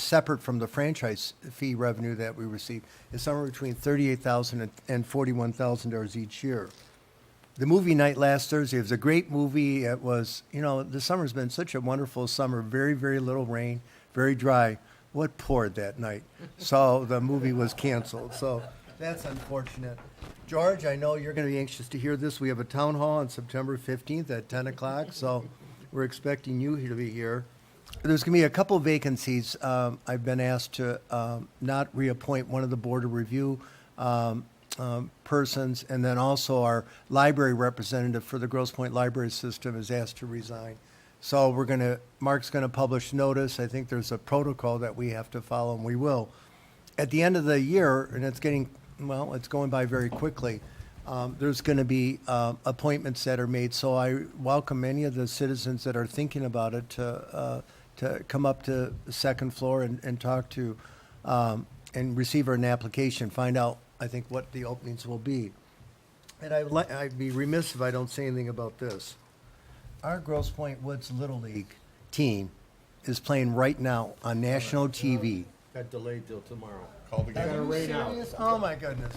separate from the franchise fee revenue that we receive, is somewhere between $38,000 and $41,000 each year. The movie night last Thursday, it was a great movie. It was, the summer's been such a wonderful summer, very, very little rain, very dry. What poured that night? So the movie was canceled. So that's unfortunate. George, I know you're going to be anxious to hear this. We have a town hall on September 15th at 10 o'clock, so we're expecting you to be here. There's going to be a couple vacancies. I've been asked to not reappoint one of the Board of Review persons, and then also our library representative for the Grosse Pointe Library System is asked to resign. So Mark's going to publish notice. I think there's a protocol that we have to follow, and we will. At the end of the year, and it's going by very quickly, there's going to be appointments that are made. So I welcome any of the citizens that are thinking about it to come up to the second floor and talk to and receive an application, find out, I think, what the openings will be. And I'd be remiss if I don't say anything about this. Our Grosse Pointe Woods Little League team is playing right now on national TV. Got delayed till tomorrow. Call the game. Are you serious? Oh, my goodness.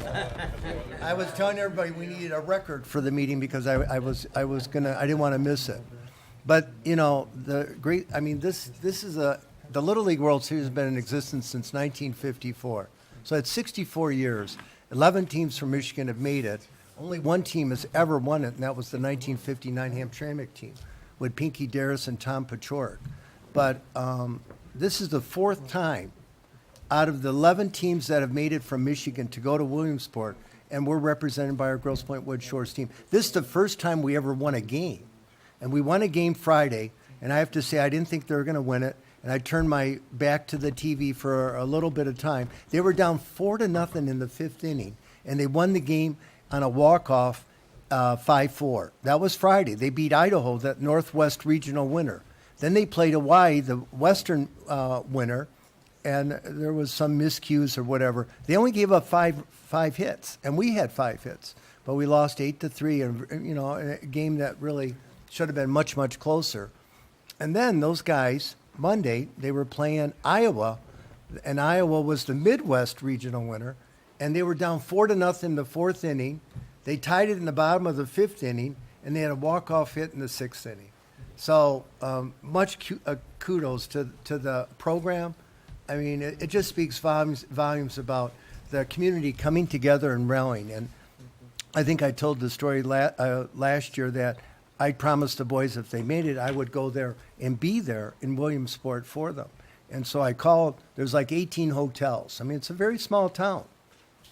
I was telling everybody we needed a record for the meeting because I didn't want to miss it. But, the Little League World Series has been in existence since 1954. So it's 64 years. 11 teams from Michigan have made it. Only one team has ever won it, and that was the 1959 Hamtramck team with Pinky Darris and Tom Paciorek. But this is the 4th time out of the 11 teams that have made it from Michigan to go to Williamsport, and we're represented by our Grosse Pointe Wood Shores team. This is the first time we ever won a game. And we won a game Friday, and I have to say I didn't think they were going to win it, and I turned my back to the TV for a little bit of time. They were down 4-0 in the 5th inning, and they won the game on a walk-off 5-4. That was Friday. They beat Idaho, that Northwest regional winner. Then they played Hawaii, the Western winner, and there was some miscues or whatever. They only gave up five hits, and we had 5 hits, but we lost 8-3, and a game that really should have been much, much closer. And then those guys, Monday, they were playing Iowa, and Iowa was the Midwest regional winner, and they were down 4-0 in the 4th inning. They tied it in the bottom of the 5th inning, and they had a walk-off hit in the 6th inning. So much kudos to the program. I mean, it just speaks volumes about the community coming together and rallying. And I think I told the story last year that I promised the boys if they made it, I would go there and be there in Williamsport for them. And so I called. There's like 18 hotels. I mean, it's a very small town.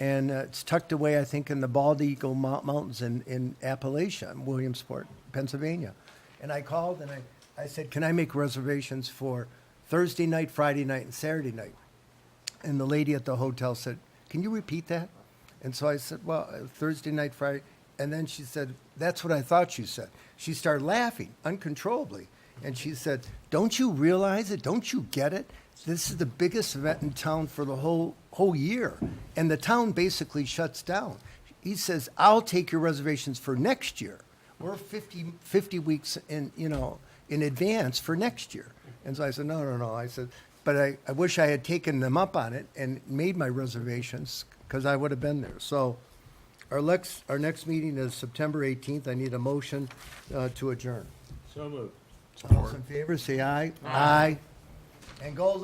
And it's tucked away, I think, in the Bald Eagle Mountains in Appalachia, Williamsport, Pennsylvania. And I called and I said, can I make reservations for Thursday night, Friday night, and Saturday night? And the lady at the hotel said, can you repeat that? And so I said, well, Thursday night, Friday. And then she said, that's what I thought you said. She started laughing uncontrollably. And she said, "Don't you realize it? Don't you get it? This is the biggest event in town for the whole year." And the town basically shuts down. He says, "I'll take your reservations for next year. We're 50 weeks in, in advance for next year." And so I said, no. I said, but I wish I had taken them up on it and made my reservations, because I would have been there. So our next meeting is September 18th. I need a motion to adjourn. So moved. All those in favor, say aye. Aye. And go